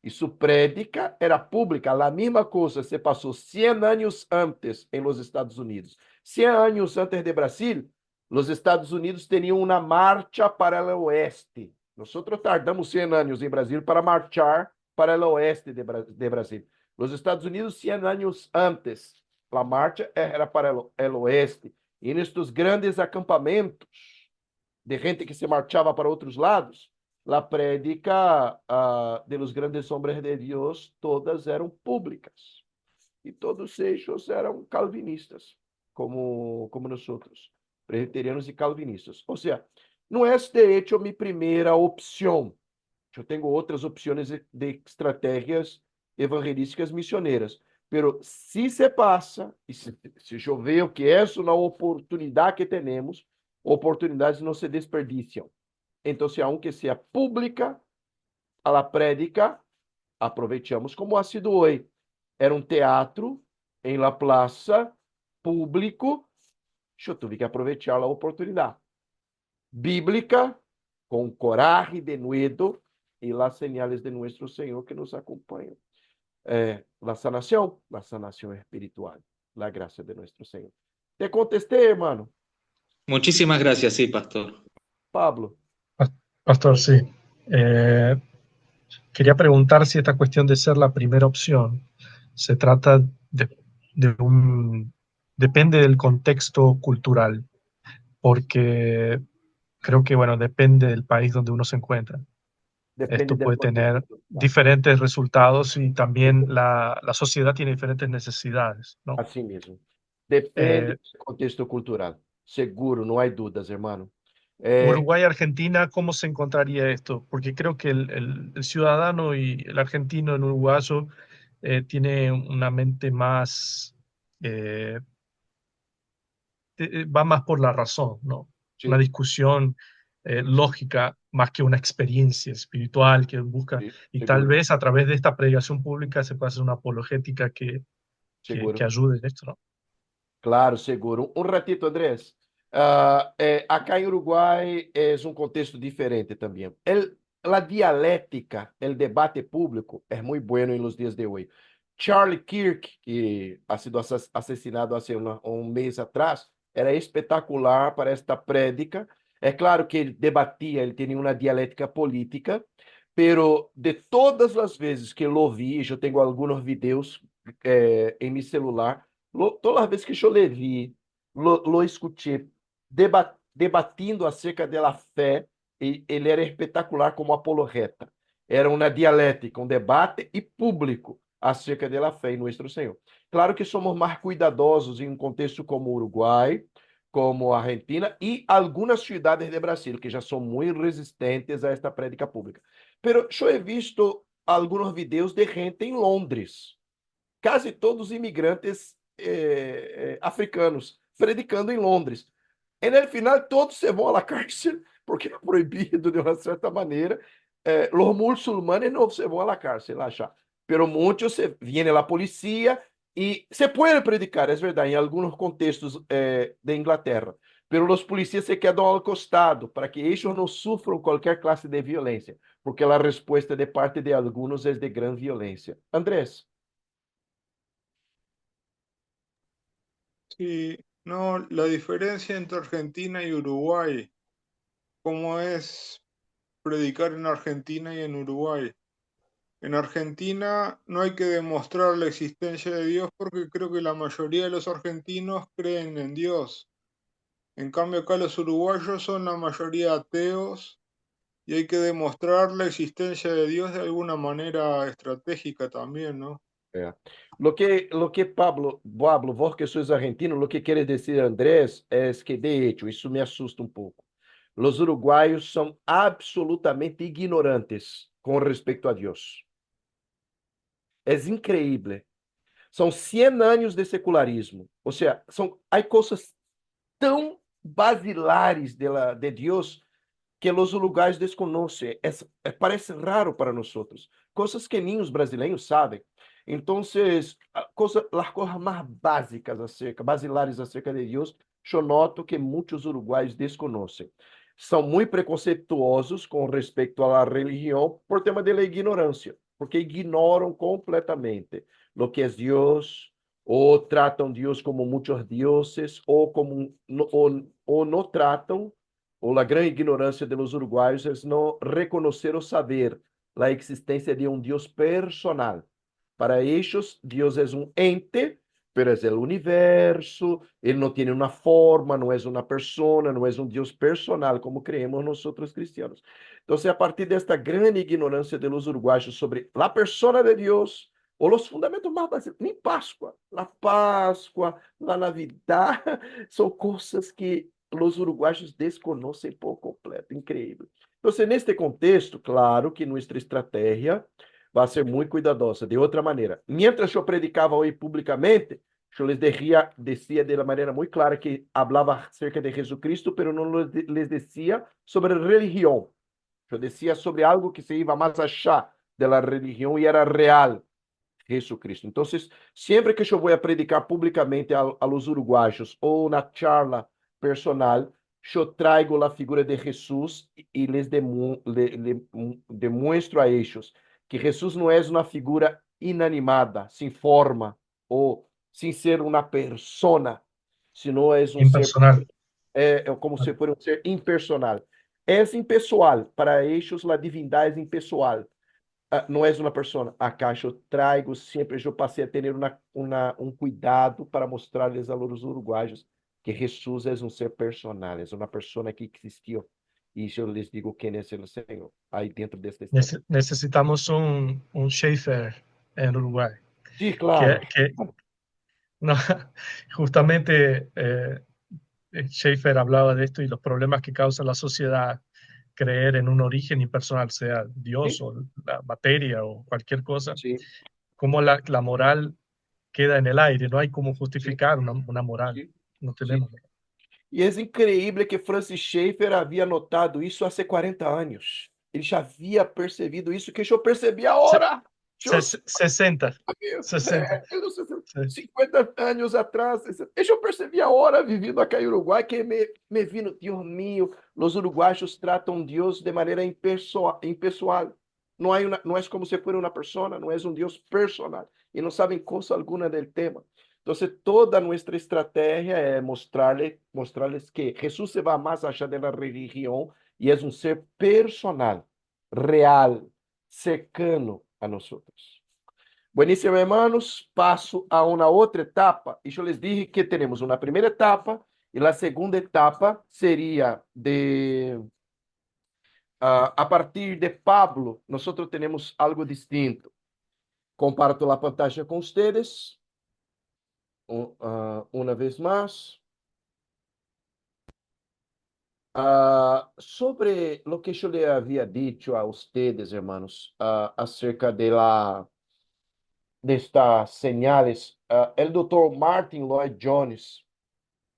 Y su prédica era pública. La misma cosa se pasó 100 años antes en los Estados Unidos. 100 años antes de Brasil, los Estados Unidos tenían una marcha para el oeste. Nosotros tardamos 100 años en Brasil para marchar para el oeste de Brasil. Los Estados Unidos, 100 años antes, la marcha era para el oeste. Y en estos grandes acampamentos de gente que se marchaba para otros lados, la prédica de los grandes hombres de Dios, todas eran públicas. Y todos ellos eran calvinistas, como nosotros, presbiterianos y calvinistas. O sea, no es de hecho mi primera opción. Yo tengo otras opciones de estrategias evangelísticas misioneras. Pero si se pasa, y si yo veo que es una oportunidad que tenemos, oportunidades no se desperdiciam. Então, aunque sea pública a la prédica, aproveitamos como ha sido hoy. Era um teatro em la plaza, público. Eu tive que aproveitar a oportunidade. Bíblica, com coragem, denuedo, e las señales de nuestro Senhor que nos acompanham. La sanação espiritual, la gracia de nuestro Senhor. Te contestei, hermano. Muchísimas gracias, sí, pastor. Pablo. Pastor, sí. Quería preguntar si esta cuestión de ser la primera opción se trata depende del contexto cultural, porque creo que, bueno, depende del país donde uno se encuentra. Depende Esto del puede tener contexto. diferentes resultados y también la sociedad tiene diferentes necesidades, ¿no? Assim mesmo. Depende do contexto cultural. Seguro, não há dúvidas, hermano. Uruguay, Argentina, ¿cómo se encontraría esto? Porque creo que el ciudadano y el argentino, el uruguayo, tiene una mente más, va más por la razón, ¿no? Sí, Una discusión lógica más que una experiencia espiritual que busca. sí, Y tal seguro, vez a través de esta predicación pública se puede hacer una apologética que seguro. ayude en esto, ¿no? Claro, seguro. Um ratito, Andrés. Acá em Uruguai é um contexto diferente também. A dialética, o debate público é muito bueno em los dias de hoje. Charlie Kirk, que ha sido assassinado há um mês atrás, era espetacular para esta prédica. É claro que ele debatia, ele tinha uma dialética política, pero de todas as vezes que eu ouvi, eu tenho alguns vídeos em meu celular, todas as vezes que eu le vi, lo escutei debatindo acerca da fé, e ele era espetacular como apologeta. Era uma dialética, um debate e público acerca da fé em nosso Senhor. Claro que somos mais cuidadosos em um contexto como o Uruguai, como a Argentina e algumas cidades de Brasil, que já são muito resistentes a esta prédica pública. Pero eu he visto alguns vídeos de gente em Londres, quase todos imigrantes africanos, predicando em Londres. E no final todos se vão à cárcel, porque é proibido de uma certa maneira. Os muçulmanos não se vão à cárcel, lá já. Pero muitos vêm a polícia e se pode predicar, é verdade, em alguns contextos de Inglaterra. Pero os polícias se quedam ao costado para que eles não sofram qualquer classe de violência, porque a resposta de parte de alguns é de grande violência. Andrés. Sí, no, la diferencia entre Argentina y Uruguay, ¿cómo es predicar en Argentina y en Uruguay? En Argentina no hay que demostrar la existencia de Dios porque creo que la mayoría de los argentinos creen en Dios. En cambio acá los uruguayos son la mayoría ateos y hay que demostrar la existencia de Dios de alguna manera estratégica también, ¿no? Lo que Pablo, vos que sois argentino, lo que quieres decir, Andrés, es que de hecho, isso me assusta um pouco. Los uruguaios são absolutamente ignorantes com respeito a Deus. É increíble. São 100 anos de secularismo. Ou seja, há coisas tão basilares de Deus que os uruguaios desconhecem. Parece raro para nós. Coisas que nem os brasileiros sabem. Então, as coisas mais basilares acerca de Deus, eu noto que muitos uruguaios desconhecem. São muito preconceituosos com respeito à religião por tema da ignorância. porque ignoram completamente lo que es Dios, o tratan Dios como muchos dioses, o como o no tratan, ou la gran ignorância de los uruguaios es no reconocer o saber la existência de um Deus personal. Para ellos, Deus é um ente, pero es el universo, ele não tem uma forma, não é uma persona, não é um Deus personal, como creemos nosotros cristianos. Então, a partir desta grande ignorância de los uruguaios sobre a persona de Deus, ou os fundamentos mais básicos, nem Páscoa, a Páscoa, a Navidad, são coisas que os uruguaios desconhecem por completo, incrível. Então, neste contexto, claro que nossa estratégia vai ser muito cuidadosa. De outra maneira, mientras eu predicava hoje publicamente, eu les decía de maneira muito clara que falava acerca de Jesucristo, pero não les decía sobre religião. Eu decía sobre algo que se iba mais allá de la religião e era real, Jesucristo. Então, sempre que eu vou predicar publicamente a los uruguaios ou na charla personal, eu trago a figura de Jesus e les demonstro a eles que Jesus não é uma figura inanimada, sem forma, ou sem ser uma persona, senão é um ser, Impersonal. como se fosse um ser impersonal. É impessoal, para eles a divindade é impessoal. Não é uma persona. Acá eu trago sempre, eu passei a ter cuidado para mostrar-lhes a los uruguaios que Jesus é um ser personal, é uma persona que existiu. E eu lhes digo quem é o Senhor, aí dentro deste Necesitamos un Schaefer en Uruguay. Sim, claro. No, justamente Schaefer hablaba de esto y los problemas que causa la sociedad creer en un origen impersonal, sea Dios Sí. o la materia o cualquier cosa, Sim, como la moral queda en el aire, no hay cómo justificar una moral, sim, no tenemos. E é incrível que Francis Schaeffer havia notado isso há 40 anos. Ele já havia percebido isso, que eu percebi agora. 60. 50 anos atrás, eu percebi a hora vivindo aqui em Uruguai, que me vi no, Deus mío, os uruguaios tratam Deus de maneira impessoal. Não é como se fosse uma persona, não é um Deus personal. E não sabem coisa alguma do tema. Então, toda nossa estratégia é mostrar-lhes que Jesus se vai mais allá da religião e é um ser personal, real, cercano a nós. Bueníssimo, hermanos. Passo a uma outra etapa. E eu les dije que temos uma primeira etapa e a segunda etapa seria a partir de Pablo, nós temos algo distinto. Comparto a pantalla com vocês. Uma vez mais. Sobre o que eu lhe havia dito a vocês, hermanos, acerca destas señales, o Dr. Martin Lloyd Jones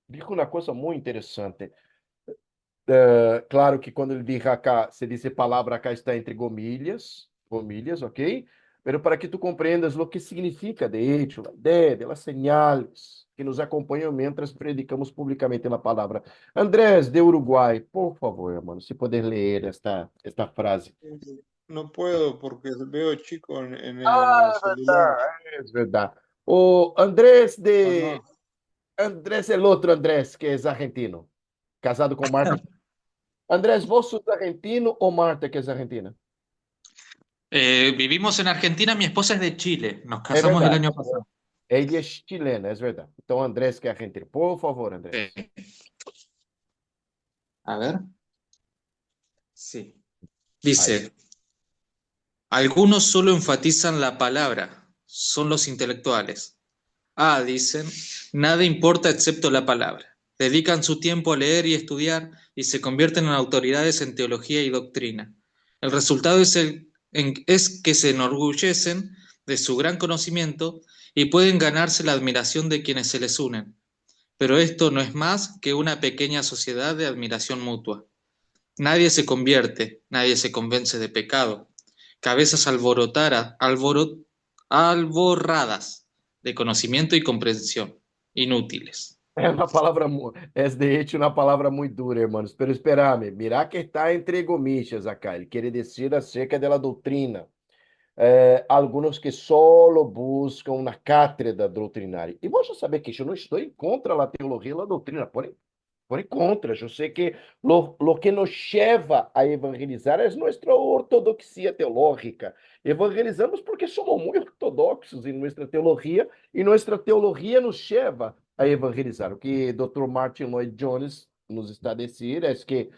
dijo uma coisa muito interessante. Claro que quando ele diz acá, se diz palavra acá está entre comillas, ok? Pero para que tu compreendas o que significa, de hecho, a ideia de las señales que nos acompanham mientras predicamos publicamente a palavra. Andrés, de Uruguai, por favor, hermano, se puder ler esta frase. No puedo porque veo chico en el celular. Es verdad. O Andrés Ajá. Andrés, el otro Andrés, que es argentino, casado con Marta. Andrés, ¿vos sos argentino o Marta, que es argentina? Vivimos en Argentina, mi esposa es de Chile, nos casamos el verdad. año pasado. Ella es chilena, es verdad. Entonces, Andrés, que es argentino. Por favor, Andrés. A ver. Sí. Dice, algunos solo enfatizan la palabra, son los intelectuales. Dicen, nada importa excepto la palabra. Dedican su tiempo a leer y estudiar y se convierten en autoridades en teología y doctrina. El resultado es que se enorgullecen de su gran conocimiento y pueden ganarse la admiración de quienes se les unen. Pero esto no es más que una pequeña sociedad de admiración mutua. Nadie se convierte, nadie se convence de pecado. Cabezas alborradas de conocimiento y comprensión, inútiles. Es de hecho una palabra muy dura, hermanos, pero espérame, mira que está entre gomichas acá, ele quer decir acerca da doutrina. alguns que só buscam uma cátedra doutrinária. E vós já saber que eu não estou em contra da teologia e da doutrina, porém contra. Eu sei que lo que nos leva a evangelizar é nossa ortodoxia teológica. Evangelizamos porque somos muito ortodoxos em nossa teologia, e nossa teologia nos leva a evangelizar. O que Dr. Martin Lloyd Jones nos está a dizer é que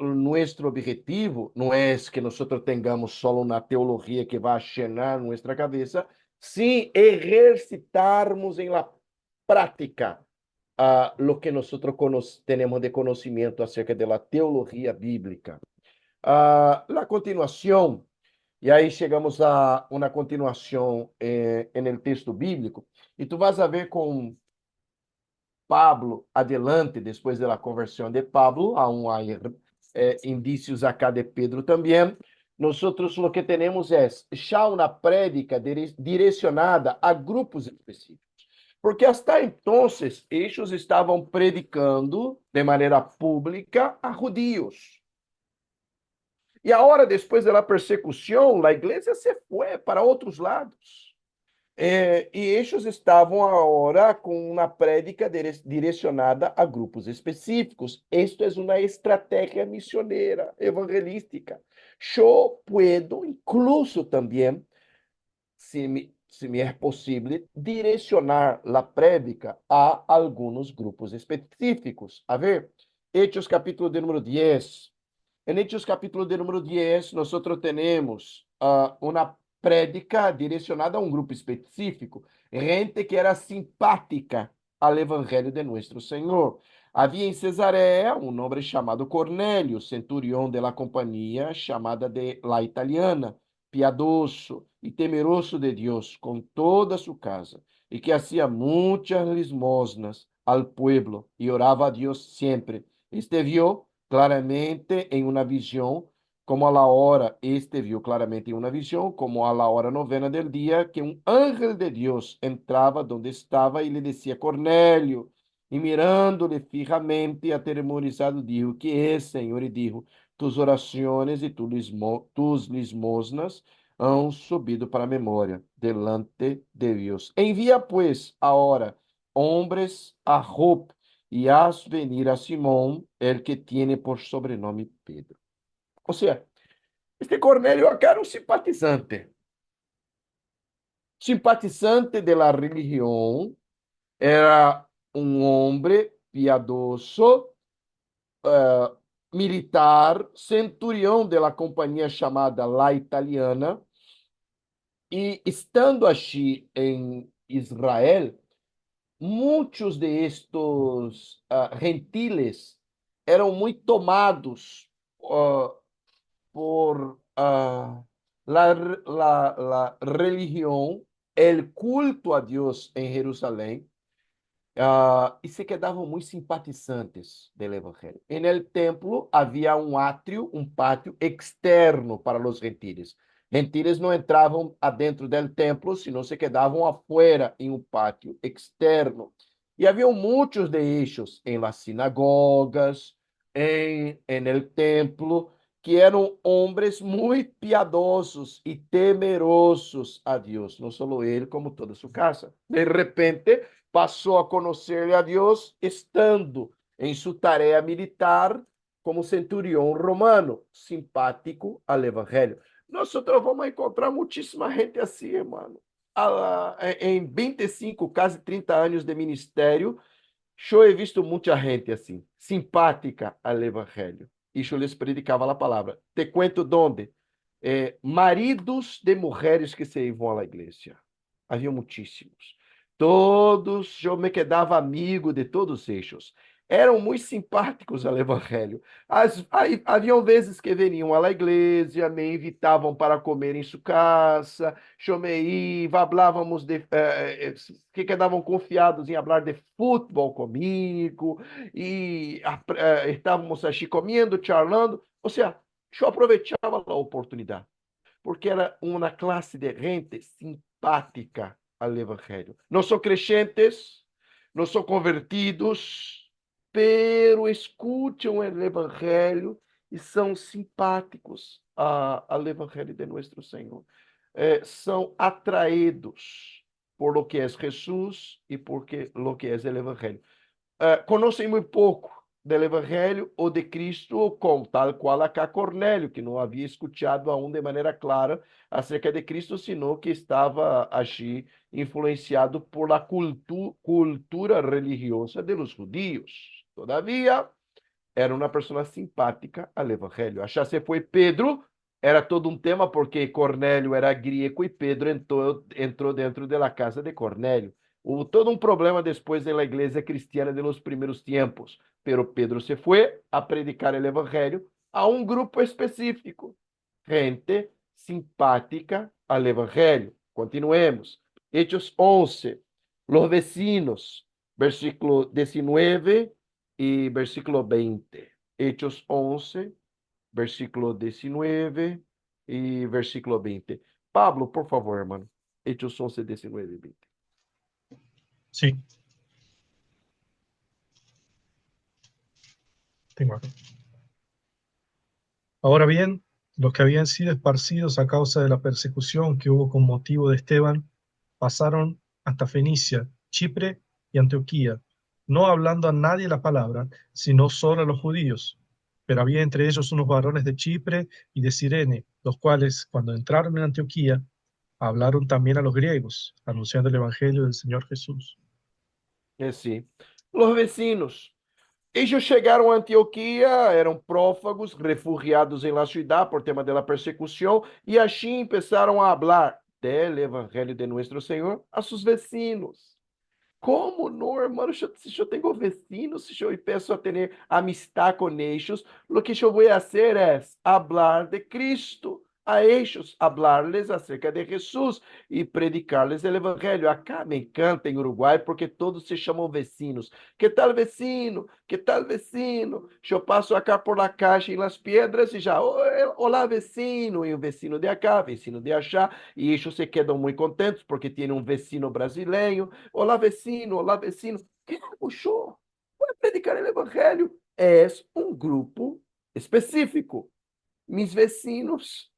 nosso objetivo não é que nós tengamos só uma teologia que vai llenar nossa cabeça, sim exercitarmos em la prática lo que nós temos de conhecimento acerca da teologia bíblica. A continuação, e aí chegamos a uma continuação no texto bíblico, e tu vas a ver com Pablo adelante, depois da conversão de Pablo, há indícios acá de Pedro também. Nós o que temos é já uma prédica direcionada a grupos específicos. Porque hasta entonces eles estavam predicando de maneira pública a judíos. E agora, depois da persecução, a igreja se foi para outros lados. E eles estavam agora com uma prédica direcionada a grupos específicos. Isto é uma estratégia missioneira, evangelística. Eu puedo, incluso também, se me é possível, direcionar a prédica a alguns grupos específicos. A ver, Hechos capítulo de número 10. En Hechos capítulo de número 10, nós temos uma prédica direcionada a um grupo específico, gente que era simpática ao evangelho de nosso Senhor. Havia em Cesareia um homem chamado Cornélio, centurião de la companhia chamada de La Italiana, piadoso e temeroso de Deus com toda a sua casa, e que hacía muitas limosnas al pueblo e orava a Deus sempre. Este vio claramente em uma visão, como a la hora, este viu claramente em uma visão, como a la hora novena del dia, que um ángel de Deus entrava onde estava e lhe dizia Cornélio, e mirando-lhe fijamente, atemorizado, dijo, que é, Senhor? E dijo, tus orações e tus limosnas han subido para a memória delante de Deus. Envia, pues, ahora hombres a Jope e haz venir a Simón, el que tiene por sobrenome Pedro. Ou seja, este Cornélio acá era um simpatizante de la religião, era um homem piadoso, militar, centurião de la companhia chamada La Italiana, e estando aqui em Israel, muitos de estes gentiles eram muito tomados por la religião, el culto a Deus em Jerusalém, e se quedavam muito simpatizantes do evangelho. En el templo havia um átrio, um pátio externo para os gentiles. Gentiles não entravam adentro del templo, sino se quedavam afuera em um pátio externo. E havia muitos de ellos em las sinagogas, en el templo, que eram homens muito piadosos e temerosos a Deus, não só ele, como toda sua casa. De repente, passou a conhecer a Deus estando em sua tarefa militar como centurião romano, simpático ao evangelho. Nós vamos encontrar muitíssima gente assim, irmão. Em 25, quase 30 anos de ministério, eu he visto muita gente assim, simpática ao evangelho. E eu lhes predicava a palavra. Te cuento donde? Maridos de mulheres que se iam à igreja. Havia muitíssimos. Todos, eu me quedava amigo de todos eles. Eram muito simpáticos ao evangelho. Haviam vezes que veniam à igreja, me invitavam para comer em sua casa, eu me ia, falávamos que quedavam confiados em falar de futebol comigo, e estávamos assim comendo, charlando. Ou seja, eu aproveitava a oportunidade, porque era uma classe de gente simpática ao evangelho. Não são crentes, não são convertidos, pero escutam o evangelho e são simpáticos ao evangelho de nosso Senhor. são atraídos por lo que é Jesus e por lo que é o Evangelho. Conhecem muito pouco do Evangelho ou de Cristo, como tal qual acá Cornélio, que não havia escutado aún de maneira clara acerca de Cristo, senão que estava allí influenciado por la cultura religiosa de los judíos. Todavia, era uma pessoa simpática ao Evangelho. Já se foi Pedro, era todo um tema, porque Cornélio era grego e Pedro entrou dentro da casa de Cornélio. Houve todo um problema depois da igreja cristiana de los primeiros tempos, pero Pedro se foi a predicar o Evangelho a um grupo específico, gente simpática ao Evangelho. Continuemos. Hechos 11, los vecinos, versículo 19 y versículo 20. Hechos 11, versículo 19 y versículo 20. Pablo, por favor, hermano. Hechos 11, 19 y 20. Sí. Tengo acá. Ahora bien, los que habían sido esparcidos a causa de la persecución que hubo con motivo de Esteban, pasaron hasta Fenicia, Chipre y Antioquía, no hablando a nadie la palabra, sino solo a los judíos. Pero había entre ellos unos varones de Chipre y de Cirene, los cuales, cuando entraron en Antioquía, hablaron también a los griegos, anunciando el evangelio del Señor Jesús. Sí. Los vecinos. Ellos chegaram a Antioquia, eram prófagos, refugiados em la ciudad por tema da persecução, e assim começaram a falar del evangelho de nosso Senhor a seus vecinos. Como não, hermano? Se eu tenho vecinos, se eu peço a ter amistad com eles, o que eu vou fazer é falar de Cristo a eles, falarles acerca de Jesus e predicarles o evangelho. Acá me encanta em Uruguai porque todos se chamam vecinos. Que tal vecino? Que tal vecino? Eu passo acá por la caixa em Las Piedras e já, olá vecino, e o vecino de acá, vecino de achá, e eles se quedam muito contentes porque têm um vecino brasileiro. Olá vecino, olá vecino. Que puxou? Para predicar o evangelho. É um grupo específico. Mis vecinos,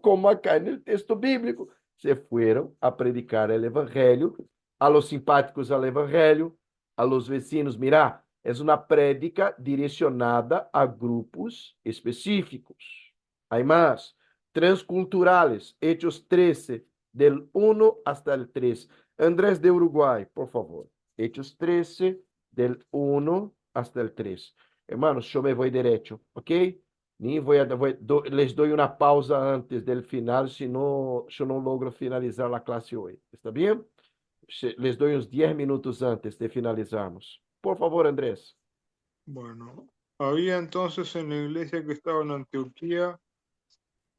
como acá no texto bíblico, se foram a predicar o evangelho a los simpáticos ao evangelho, a los vecinos. Mira, é uma prédica direcionada a grupos específicos. Hay más, transculturales, Hechos 13, del 1 hasta el 3. Andrés de Uruguay, por favor. Hechos 13, del 1 hasta el 3. Hermanos, yo me voy derecho, ¿ok? Les doy una pausa antes del final, si no, yo no logro finalizar la clase hoy. ¿Está bien? Les doy uns 10 minutos antes de finalizarmos. Por favor, Andrés. Bueno, había entonces en la iglesia que estaba en Antioquía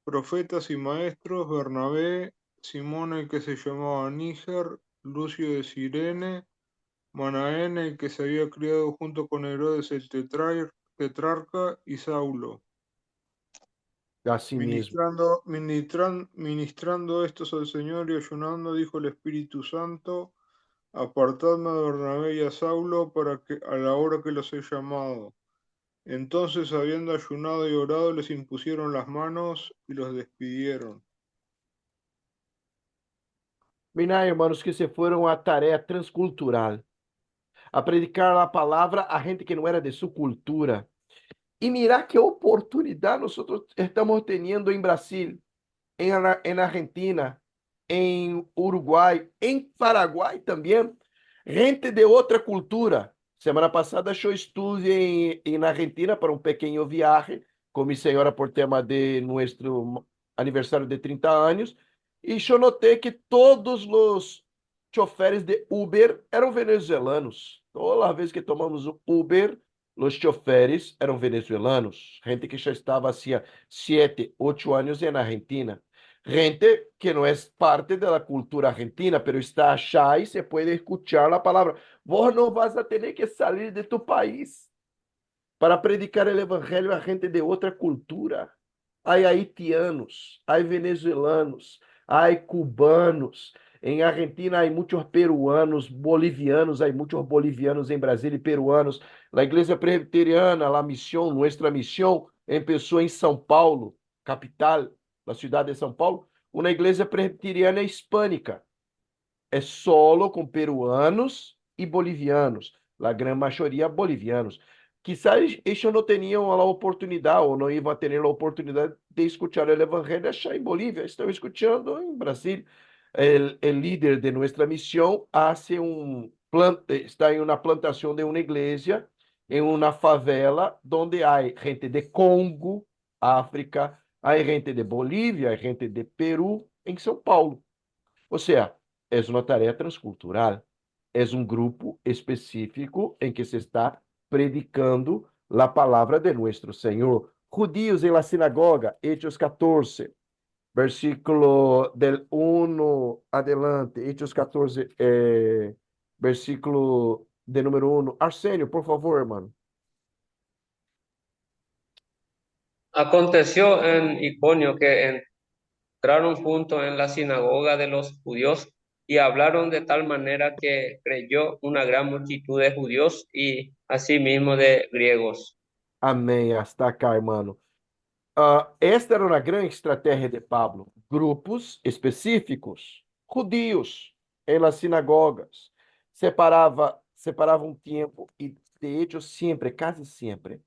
profetas y maestros: Bernabé, Simón el que se llamaba Níger, Lucio de Cirene, Manaén el que se había criado junto con Herodes el tetrarca, y Saulo. Así mismo. Ministrando estos al Señor y ayunando, dijo el Espíritu Santo: apartadme a Bernabé y a Saulo para que a la hora que los he llamado. Entonces, habiendo ayunado y orado, les impusieron las manos y los despidieron. Mirar, hermanos, que se foram a tarefa transcultural, a predicar a palavra a gente que não era de sua cultura. E mirar que oportunidade nós estamos tendo em Brasil, em Argentina, em Uruguai, em Paraguai também, gente de outra cultura. Semana passada eu estive na Argentina para um pequeno viagem com minha senhora por tema de nosso aniversário de 30 anos, e eu notei que todos os choferes de Uber eram venezuelanos. Toda a vez que tomamos o Uber, os choferes eram venezuelanos, gente que já estava assim há 7, 8 anos na Argentina. Gente que não é parte da cultura argentina, pero está allá e se pode escuchar a palavra. Vos não vas a ter que sair de tu país para predicar o evangelho a gente de outra cultura. Há haitianos, há venezuelanos, há cubanos. Em Argentina há muitos peruanos, bolivianos, há muitos bolivianos em Brasília e peruanos. A igreja presbiteriana, a missão, nossa missão, começou em São Paulo, capital, na cidade de São Paulo, uma igreja presbiteriana hispânica. É solo com peruanos e bolivianos, a grande maioria bolivianos. Quizás eles não tinham a oportunidade ou não iam ter a oportunidade de escutar o evangelho achar em Bolívia, estão escutando em Brasil. O líder de nossa missão está em uma plantação de uma igreja, em uma favela, onde há gente de Congo, África, há gente de Bolívia, há gente de Peru, em São Paulo. Ou seja, é uma tarefa transcultural, é um grupo específico em que se está predicando a palavra de nosso Senhor. Judíos em la sinagoga, Hechos 14, versículo del 1 adelante, Hechos 14, versículo de número 1. Arsênio, por favor, hermano. Aconteció en Iconio que entraron juntos en la sinagoga de los judíos y hablaron de tal manera que creyó una gran multitud de judíos y asimismo de griegos. Amém. Hasta acá, hermano. Esta era uma grande estratégia de Pablo. Grupos específicos, judios, em las sinagogas. Separava um tempo e, de hecho, sempre, quase sempre,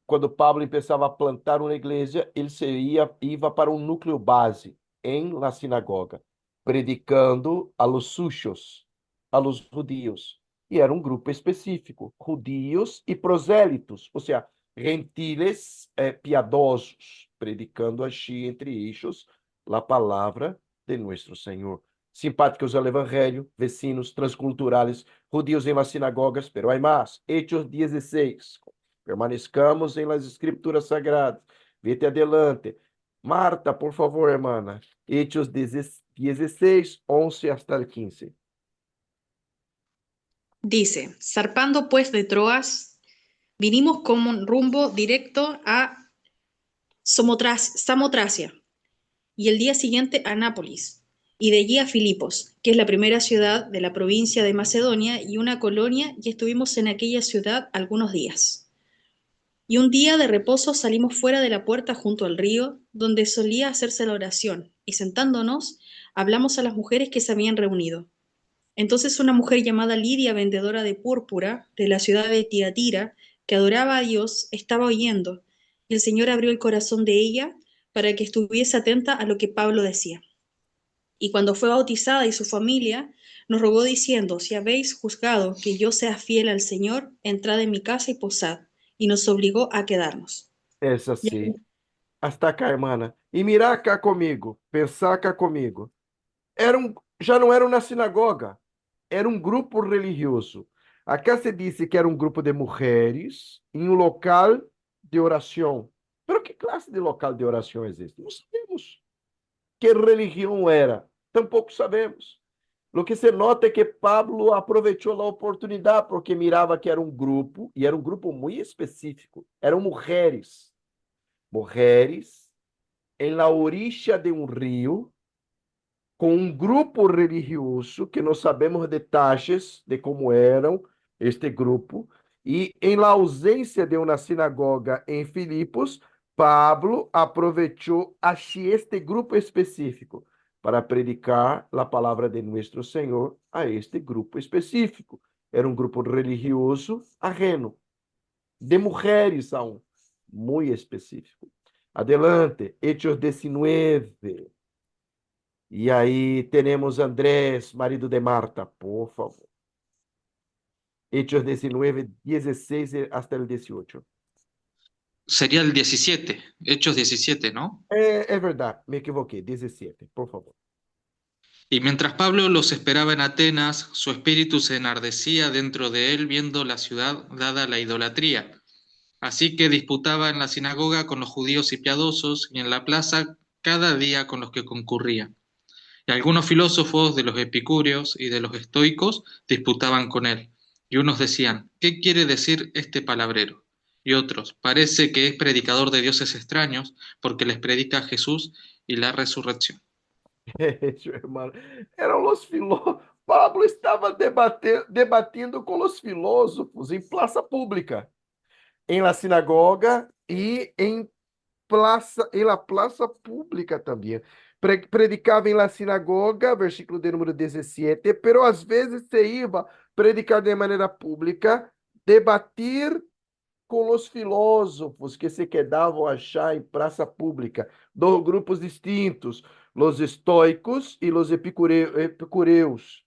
quando Pablo começava a plantar uma igreja, ele ia para um núcleo base em la sinagoga, predicando a los suyos, a los judíos. E era um grupo específico, judios e prosélitos, ou seja, gentiles piadosos, predicando assim entre eixos a palavra de nosso Senhor. Simpáticos ao evangelho, vecinos transculturales, judíos em las sinagogas, pero hay más. Hechos 16. Permanezcamos em las escrituras sagradas. Vete adelante. Marta, por favor, hermana. Hechos 16, 11 hasta el 15. Dice, zarpando pues de Troas, vinimos con un rumbo directo a Samotracia y el día siguiente a Nápoles y de allí a Filipos, que es la primera ciudad de la provincia de Macedonia y una colonia, y estuvimos en aquella ciudad algunos días. Y un día de reposo salimos fuera de la puerta junto al río, donde solía hacerse la oración, y sentándonos, hablamos a las mujeres que se habían reunido. Entonces una mujer llamada Lidia, vendedora de púrpura, de la ciudad de Tiatira, que adoraba a Dios, estaba oyendo, y el Señor abrió el corazón de ella para que estuviese atenta a lo que Pablo decía. Y cuando fue bautizada y su familia, nos rogó diciendo, si habéis juzgado que yo sea fiel al Señor, entrad en mi casa y posad, y nos obligó a quedarnos. Essa sim. Hasta cá, hermana. E mirar cá comigo, pensar cá comigo. Já não era uma sinagoga, era um grupo religioso. Acá se disse que era um grupo de mulheres em um local de oração. Pero que classe de local de oração existe? Não sabemos. Que religião era? Tampouco sabemos. O que se nota é que Pablo aproveitou a oportunidade porque mirava que era um grupo, e era um grupo muito específico. Eram mulheres. Mulheres em la orilla de um rio, com um grupo religioso, que não sabemos detalhes de como eram este grupo, e em la ausência de uma sinagoga em Filipos, Pablo aproveitou este grupo específico para predicar a palavra de nosso Senhor a este grupo específico. Era um grupo religioso ajeno, de mulheres aún, muito específico. Adelante, Hechos 19. E aí temos Andrés, marido de Marta, por favor. Hechos 19, 16 hasta el 18. Sería el 17, Hechos 17, ¿no? É verdade, me equivoquei, 17, por favor. Y mientras Pablo los esperaba en Atenas, su espíritu se enardecía dentro de él viendo la ciudad dada a la idolatría. Así que disputaba en la sinagoga con los judíos y piadosos, y en la plaza cada día con los que concurrían. Y algunos filósofos de los epicúreos y de los estoicos disputaban con él. Y unos decían, ¿qué quiere decir este palabrero? Y otros, parece que es predicador de dioses extraños, porque les predica a Jesús y la resurrección. Hermano, eram os filósofos. Pablo estava debatendo com os filósofos em praça pública, em la sinagoga e em la praça pública também. predicava em la sinagoga, versículo de número 17, pero às vezes se iba predicar de maneira pública, debatir com os filósofos que se quedavam a achar em praça pública, dois grupos distintos, os estoicos e os epicureus.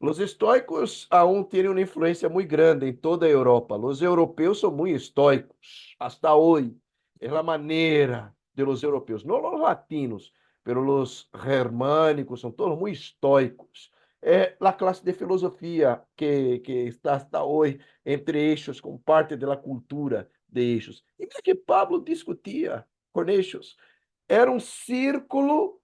Os estoicos aún têm uma influência muito grande em toda a Europa. Os europeus são muito estoicos, hasta hoje. É a maneira de los europeus, não os latinos, pero los germânicos são todos muito estoicos. É a classe de filosofia que está hasta hoje entre eixos, como parte da cultura de eixos. E mira que Pablo discutia com eixos. Era um círculo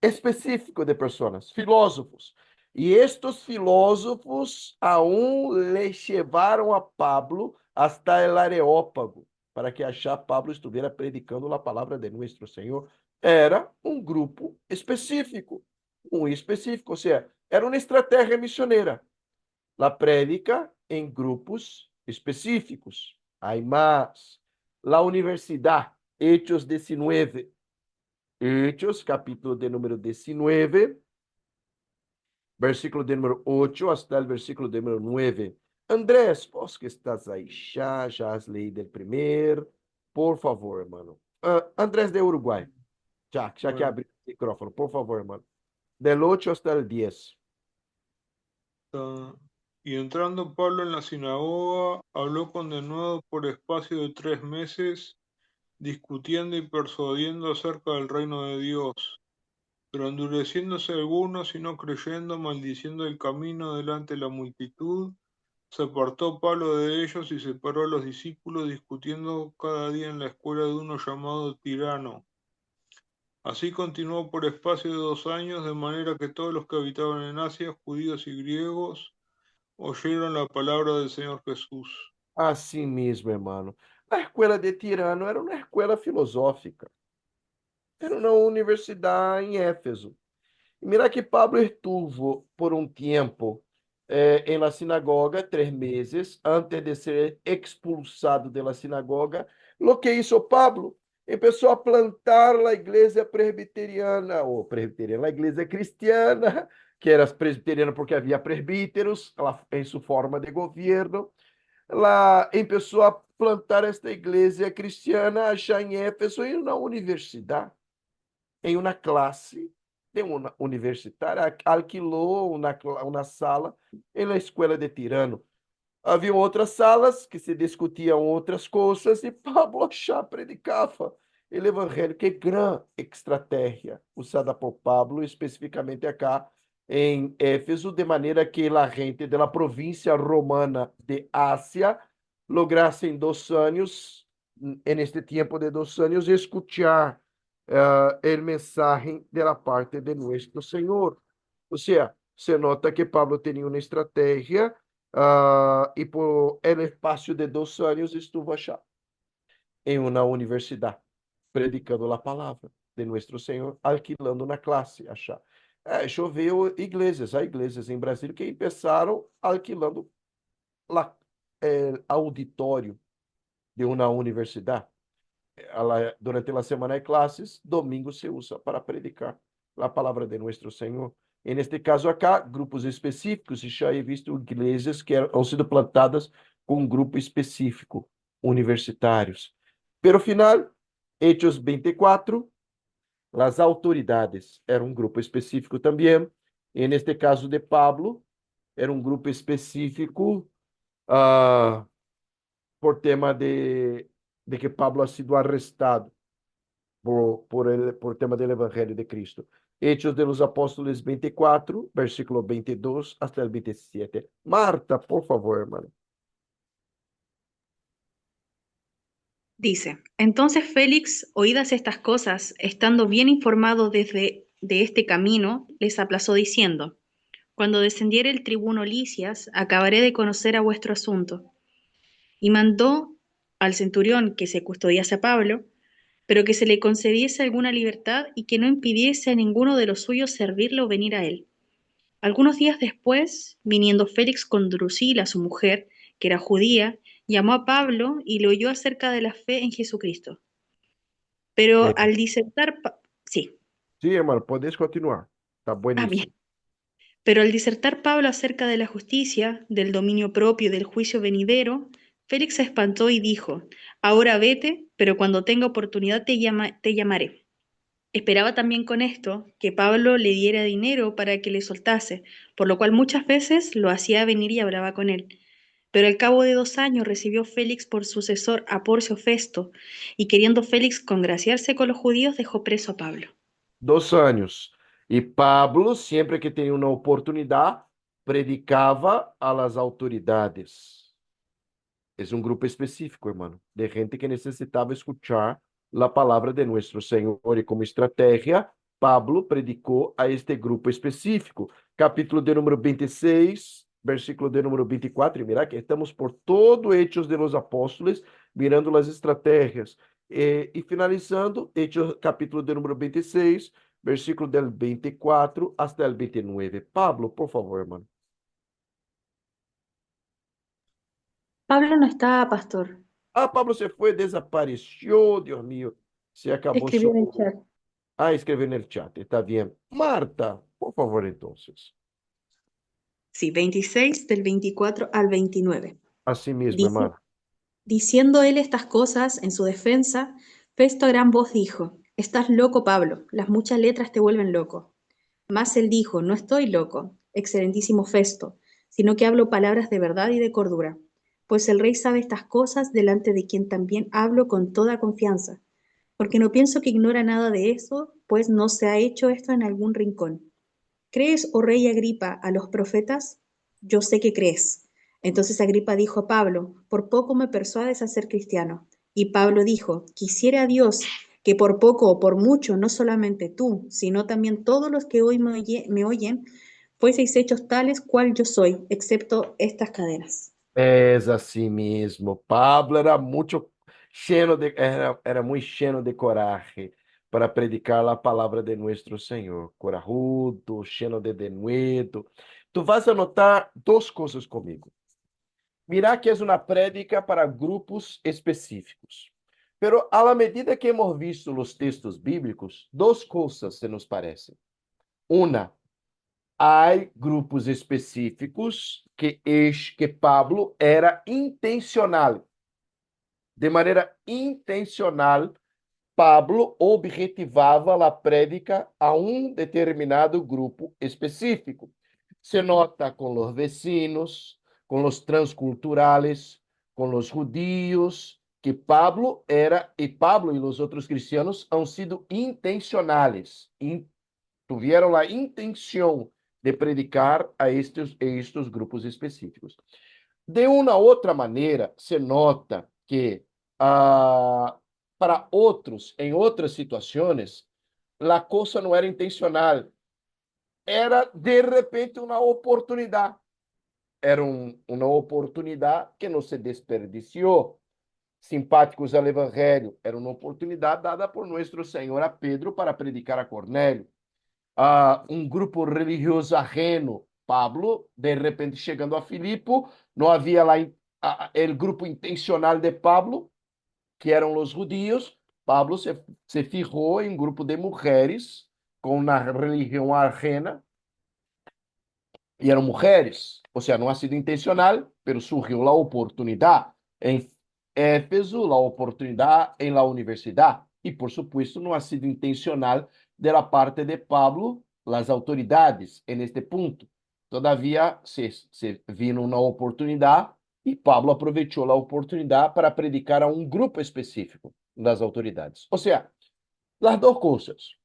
específico de pessoas, filósofos. E estes filósofos aún le levaram a Pablo hasta el Areópago, para que achar Pablo estivesse predicando a palavra de nosso Senhor. Era um grupo específico, ou seja, era uma estratégia missioneira. La prédica em grupos específicos. Hay más. La universidade, Hechos 19. Hechos, capítulo de número 19, versículo de número 8 hasta el versículo de número 9. Andrés, vos que estás aí, já has leído el primeiro, por favor, hermano. Andrés de Uruguai, já que Bueno, abriu o micrófono, por favor, hermano. Del 8 hasta el 10. y entrando Pablo en la sinagoga, habló con denuedo por espacio de 3 meses, discutiendo y persuadiendo acerca del reino de Dios. Pero endureciéndose algunos y no creyendo, maldiciendo el camino delante de la multitud, se apartó Pablo de ellos y separó a los discípulos, discutiendo cada día en la escuela de uno llamado Tirano. Así continuó por espacio de 2 años, de manera que todos los que habitaban en Asia, judíos y griegos, oyeron la palabra del Señor Jesús. Assim mesmo, hermano. A escola de Tirano era uma escola filosófica. Era uma universidade em Éfeso. E mira que Pablo estuvo por um tempo em la sinagoga, 3 meses, antes de ser expulsado de la sinagoga. Lo que hizo Pablo? Começou a plantar a igreja presbiteriana, ou presbiteriana, a igreja cristiana, que era presbiteriana porque havia presbíteros em sua forma de governo. Lá começou a plantar esta igreja cristiana já em Éfeso, em uma universidade, em uma classe de uma universitária, alquilou uma sala na escola de Tirano. Havia outras salas que se discutiam outras coisas e Pablo já predicava o evangelho. Que grande estratégia usada por Pablo, especificamente acá em Éfeso, de maneira que a gente da província romana de Ásia lograsse em 2 anos, neste tempo de 2 anos, escutar el mensaje de la parte de nuestro Senhor. Ou seja, se nota que Pablo tinha uma estratégia e por el espaço de 2 anos estuvo allá, em uma universidade, predicando a palavra de nuestro Senhor, alquilando na classe allá. Choveu igrejas, há igrejas em Brasília que começaram alquilando auditório de uma universidade. Durante a semana de classes, domingo se usa para predicar a palavra de nosso Senhor. E neste caso acá, grupos específicos, e já he visto igrejas que han sido plantadas com um grupo específico, universitários. Pero final, Hechos 24, as autoridades eram um grupo específico também, e neste caso de Pablo, era um grupo específico por tema de que Pablo ha sido arrestado por tema do Evangelho de Cristo. Hechos de los Apóstoles 24, versículo 22 hasta el 27. Marta, por favor, hermano. Dice, entonces Félix, oídas estas cosas, estando bien informado de este camino, les aplazó diciendo, cuando descendiere el tribuno Lisias, acabaré de conocer a vuestro asunto. Y mandó al centurión que se custodiase a Pablo, pero que se le concediese alguna libertad y que no impidiese a ninguno de los suyos servirle o venir a él. Algunos días después, viniendo Félix con Drusila, su mujer, que era judía, llamó a Pablo y le oyó acerca de la fe en Jesucristo. Pero al disertar Sí, hermano, puedes continuar. Está Ah, buenísimo. bien. Pero al disertar Pablo acerca de la justicia, del dominio propio y del juicio venidero, Félix se espantó y dijo, ahora vete, pero cuando tenga oportunidad te llamaré. Esperaba también con esto que Pablo le diera dinero para que le soltase, por lo cual muchas veces lo hacía venir y hablaba con él. Pero al cabo de 2 años recibió Félix por sucesor a Porcio Festo, y queriendo Félix congraciarse con los judíos, dejó preso a Pablo. 2 anos. E Pablo, sempre que tinha uma oportunidade, predicava às autoridades. É um grupo específico, irmão, de gente que necessitava escuchar a palavra de nosso Senhor. E como estratégia, Pablo predicou a este grupo específico. Capítulo de número 26, versículo de número 24. E mira que estamos por todo Hechos de los Apóstolos, mirando as estratégias. E finalizando, Hechos, capítulo de número 26, versículo del 24 hasta el 29. Pablo, por favor, hermano. Pablo no estaba, pastor. Ah, Pablo se foi, desapareceu, Deus mío. Se acabou Escribió su... en el chat. Ah, escreveu no chat, está bien. Marta, por favor, entonces. Sí, 26 del 24 al 29. Así mismo, Dice, hermano. diciendo él estas cosas en su defensa, Festo a gran voz dijo, estás loco, Pablo, las muchas letras te vuelven loco. Mas él dijo, no estoy loco, excelentísimo Festo, sino que hablo palabras de verdad y de cordura, pues el rey sabe estas cosas delante de quien también hablo con toda confianza, porque no pienso que ignora nada de eso, pues no se ha hecho esto en algún rincón. ¿Crees, oh rey Agripa, a los profetas? Yo sé que crees. Entonces Agripa dijo a Pablo, por poco me persuades a ser cristiano. Y Pablo dijo, quisiera a Dios que por poco o por mucho, no solamente tú, sino también todos los que hoy me oyen, fueseis hechos tales cual yo soy, excepto estas cadenas. Es assim mesmo. Pablo era muito era muito cheio de coragem para predicar a palavra de nosso Senhor. Corajudo, cheio de denuedo. Tu vas a notar duas coisas comigo. Mira que é uma prédica para grupos específicos. Pero a la medida que hemos visto os textos bíblicos, duas coisas se nos parecem. Uma, há grupos específicos que Pablo era intencional. De maneira intencional, Pablo objetivava a prédica a um determinado grupo específico. Se nota com os vecinos, com os transculturales, com os judíos, que Pablo era, e Pablo e os outros cristianos han sido intencionales, tuvieron a intenção de predicar a estes grupos específicos. De uma outra maneira, se nota que para outros, em outras situações, a coisa não era intencional, era de repente uma oportunidade. Era uma oportunidade que não se desperdiciou. Simpáticos ao Evangelho, era uma oportunidade dada por nosso Senhor a Pedro para predicar a Cornélio. Um grupo religioso ajeno, Pablo, de repente chegando a Filipo, não havia lá o grupo intencional de Pablo, que eram os judíos. Pablo se fijou em um grupo de mulheres com uma religião ajena, e eram mulheres, ou seja, não ha sido intencional, mas surgiu a oportunidade em Éfeso, a oportunidade em la universidade, e por supuesto não ha sido intencional de la parte de Pablo, las autoridades, en este punto. Todavía se vino uma oportunidade e Pablo aproveitou a oportunidade para predicar a um grupo específico das autoridades. Ou seja, as duas coisas.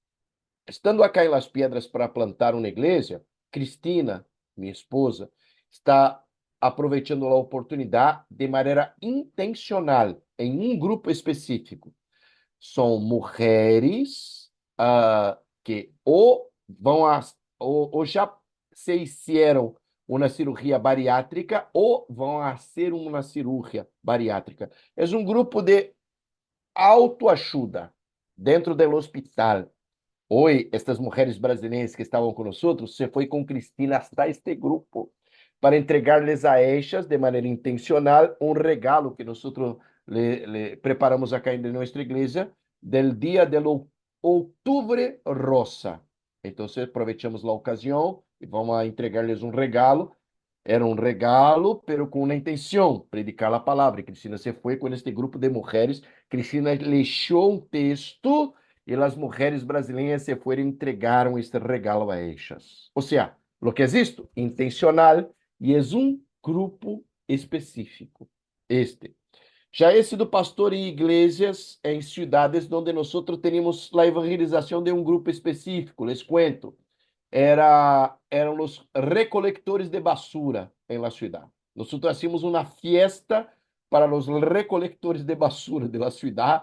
Estando acá em Las Piedras para plantar uma igreja, Cristina, minha esposa, está aproveitando a oportunidade de maneira intencional em um grupo específico. São mulheres que ou vão ou já se hicieron uma cirurgia bariátrica ou vão a ser uma cirurgia bariátrica. É um grupo de autoajuda dentro do hospital. Hoje, estas mulheres brasileiras que estavam conosco, se foi com Cristina hasta este grupo para entregar-lhes a ellas de maneira intencional um regalo que nós le preparamos acá em nossa igreja del Dia del Outubro Rosa. Então, aproveitamos a ocasião e vamos a entregar-lhes um regalo. Era um regalo, pero com uma intenção, predicar a palavra. Cristina se foi com este grupo de mulheres. Cristina leu um texto e as mulheres brasileiras se foram e entregaram este regalo a elas. Ou seja, o que é isto? Intencional e é um grupo específico. Este. Já he sido pastor em igrejas em cidades onde nós temos a evangelização de um grupo específico. Les cuento. Eram os recolectores de basura em la ciudad. Nós hacíamos uma fiesta para os recolectores de basura de la ciudad.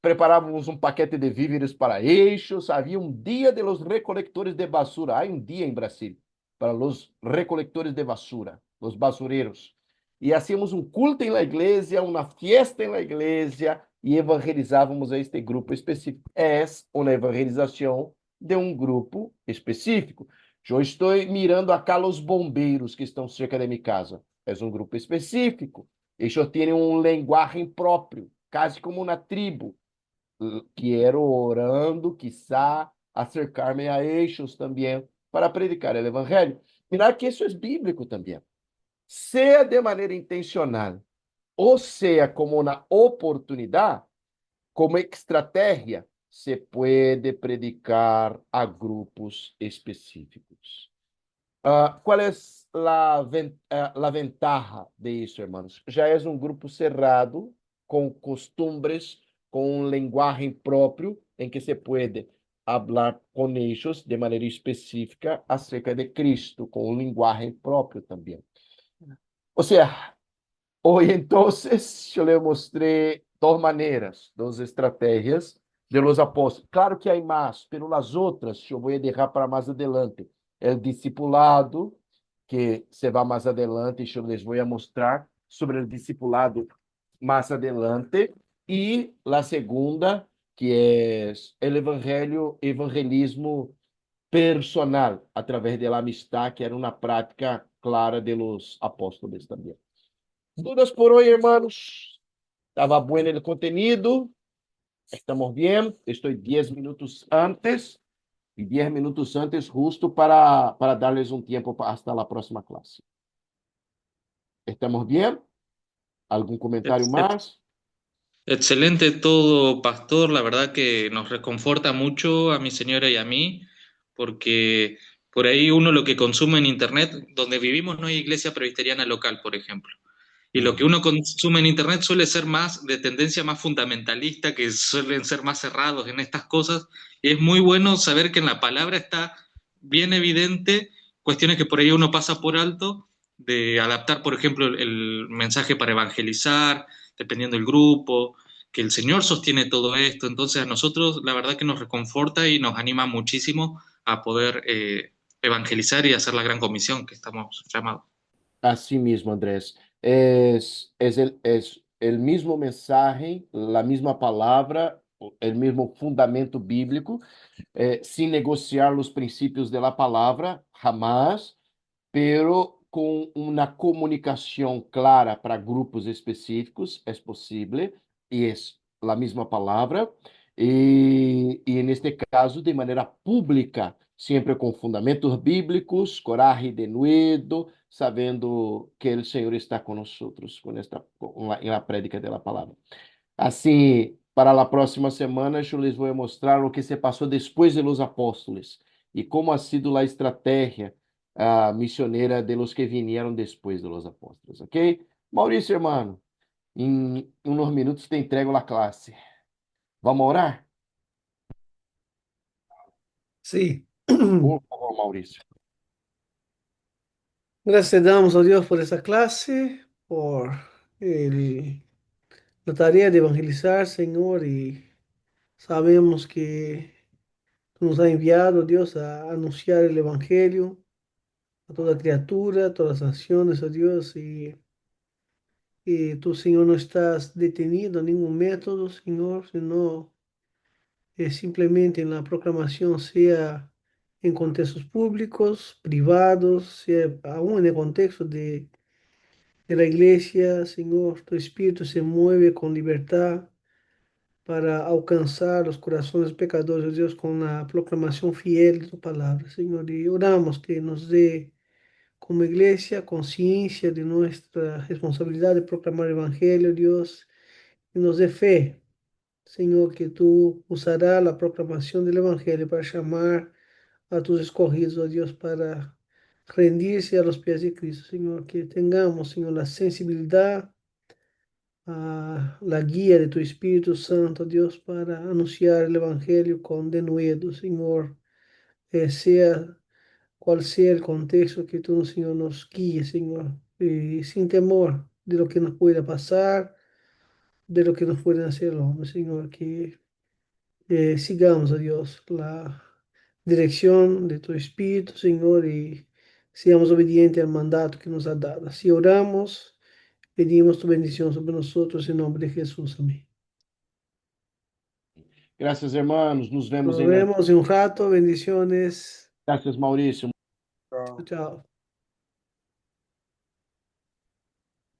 Preparávamos um paquete de víveres para eles. Havia um dia de los recolectores de basura. Há um dia em Brasil para os recolectores de basura, os basureiros. E hacíamos um culto em la igreja, uma fiesta em la igreja e evangelizávamos a este grupo específico. É uma evangelização de um grupo específico. Eu estou mirando acá os bombeiros que estão cerca de minha casa. É um grupo específico. Eles têm um linguagem próprio, quase como uma tribo. Quero orando, quizá, acercar-me a eles também para predicar o evangelho. Mirar que isso é bíblico também. Seja de maneira intencional, ou seja como uma oportunidade, como estratégia, se pode predicar a grupos específicos. ¿Cuál es la ventaja de isso, hermanos? Já é um grupo cerrado, com costumbres, com um linguagem próprio, em que se pode falar com eles de maneira específica acerca de Cristo, com um linguagem próprio também. Ou seja, hoje, então, eu lhe mostrei duas maneiras, duas estratégias de los apóstolos. Claro que há mais, pero as outras eu vou deixar para mais adelante. O discipulado, que se vai mais adelante, eu les vou mostrar sobre o discipulado mais adelante. E a segunda, que é o evangelismo personal, através da amistade, que era uma prática clara de los apóstolos também. Dudas por hoy, hermanos. Estaba bueno el contenido. Estamos bien. Estoy 10 minutos antes. Y 10 minutos antes justo para darles un tiempo hasta la próxima clase. ¿Estamos bien? ¿Algún comentario más? Excelente todo, pastor. La verdad que nos reconforta mucho a mi señora y a mí, porque por ahí uno lo que consume en internet, donde vivimos no hay iglesia presbiteriana local, por ejemplo. Y lo que uno consume en internet suele ser más de tendencia más fundamentalista, que suelen ser más cerrados en estas cosas. Y es muy bueno saber que en la palabra está bien evidente cuestiones que por ahí uno pasa por alto, de adaptar, por ejemplo, el mensaje para evangelizar, dependiendo del grupo, que el Señor sostiene todo esto. Entonces a nosotros la verdad que nos reconforta y nos anima muchísimo a poder evangelizar y hacer la gran comisión que estamos llamados. Así mismo, Andrés. Es el mismo mensaje, la misma palabra, el mismo fundamento bíblico, sin negociar los principios de la palabra, jamás, pero com uma comunicação clara para grupos específicos, é possível, e é a mesma palavra, e neste caso, de maneira pública, sempre com fundamentos bíblicos, coragem de nuevo, sabendo que o Senhor está conosco, em la prédica da palavra. Assim, para a próxima semana, eu les vou mostrar o que se passou depois de los apóstolos e como ha sido a estratégia misionera de los que vinieron después de los apóstolos, ¿ok? Maurício, hermano, em uns minutos te entrego a classe. Vamos a orar? Sí. Por favor, Maurício. Gracias te damos a Dios por esa clase, por la tarea de evangelizar, Señor, y sabemos que tú nos has enviado, Dios, a anunciar el Evangelio a toda criatura, a todas las naciones, oh Dios, y tú, Señor, no estás detenido en ningún método, Señor, sino simplemente en la proclamación, sea en contextos públicos, privados, sea aún en el contexto de la iglesia, Señor, tu espíritu se mueve con libertad para alcanzar los corazones pecadores, oh Dios, con la proclamación fiel de tu palabra, Señor. Y oramos que nos dé como iglesia conciencia de nuestra responsabilidad de proclamar el Evangelio, Dios, y nos dé fe, Señor, que tú usarás la proclamación del Evangelio para llamar a tus escogidos, oh Dios, para rendirse a los pies de Cristo, Señor, que tengamos, Señor, la sensibilidad, la guía de tu Espíritu Santo, Dios, para anunciar el Evangelio con denuedo, Señor, sea cual sea el contexto que tú, Señor, nos guíe, Señor, y sin temor de lo que nos pueda pasar, de lo que nos pueden hacer los hombres, Señor, que sigamos, a Dios, la dirección de tu Espíritu, Señor, y seamos obedientes al mandato que nos ha dado. Así oramos, pedimos tu bendición sobre nosotros en nombre de Jesús. Amén. Gracias, hermanos. Nos vemos Nos en la... vemos en un rato. Bendiciones. Gracias, Mauricio. Chao. Chao.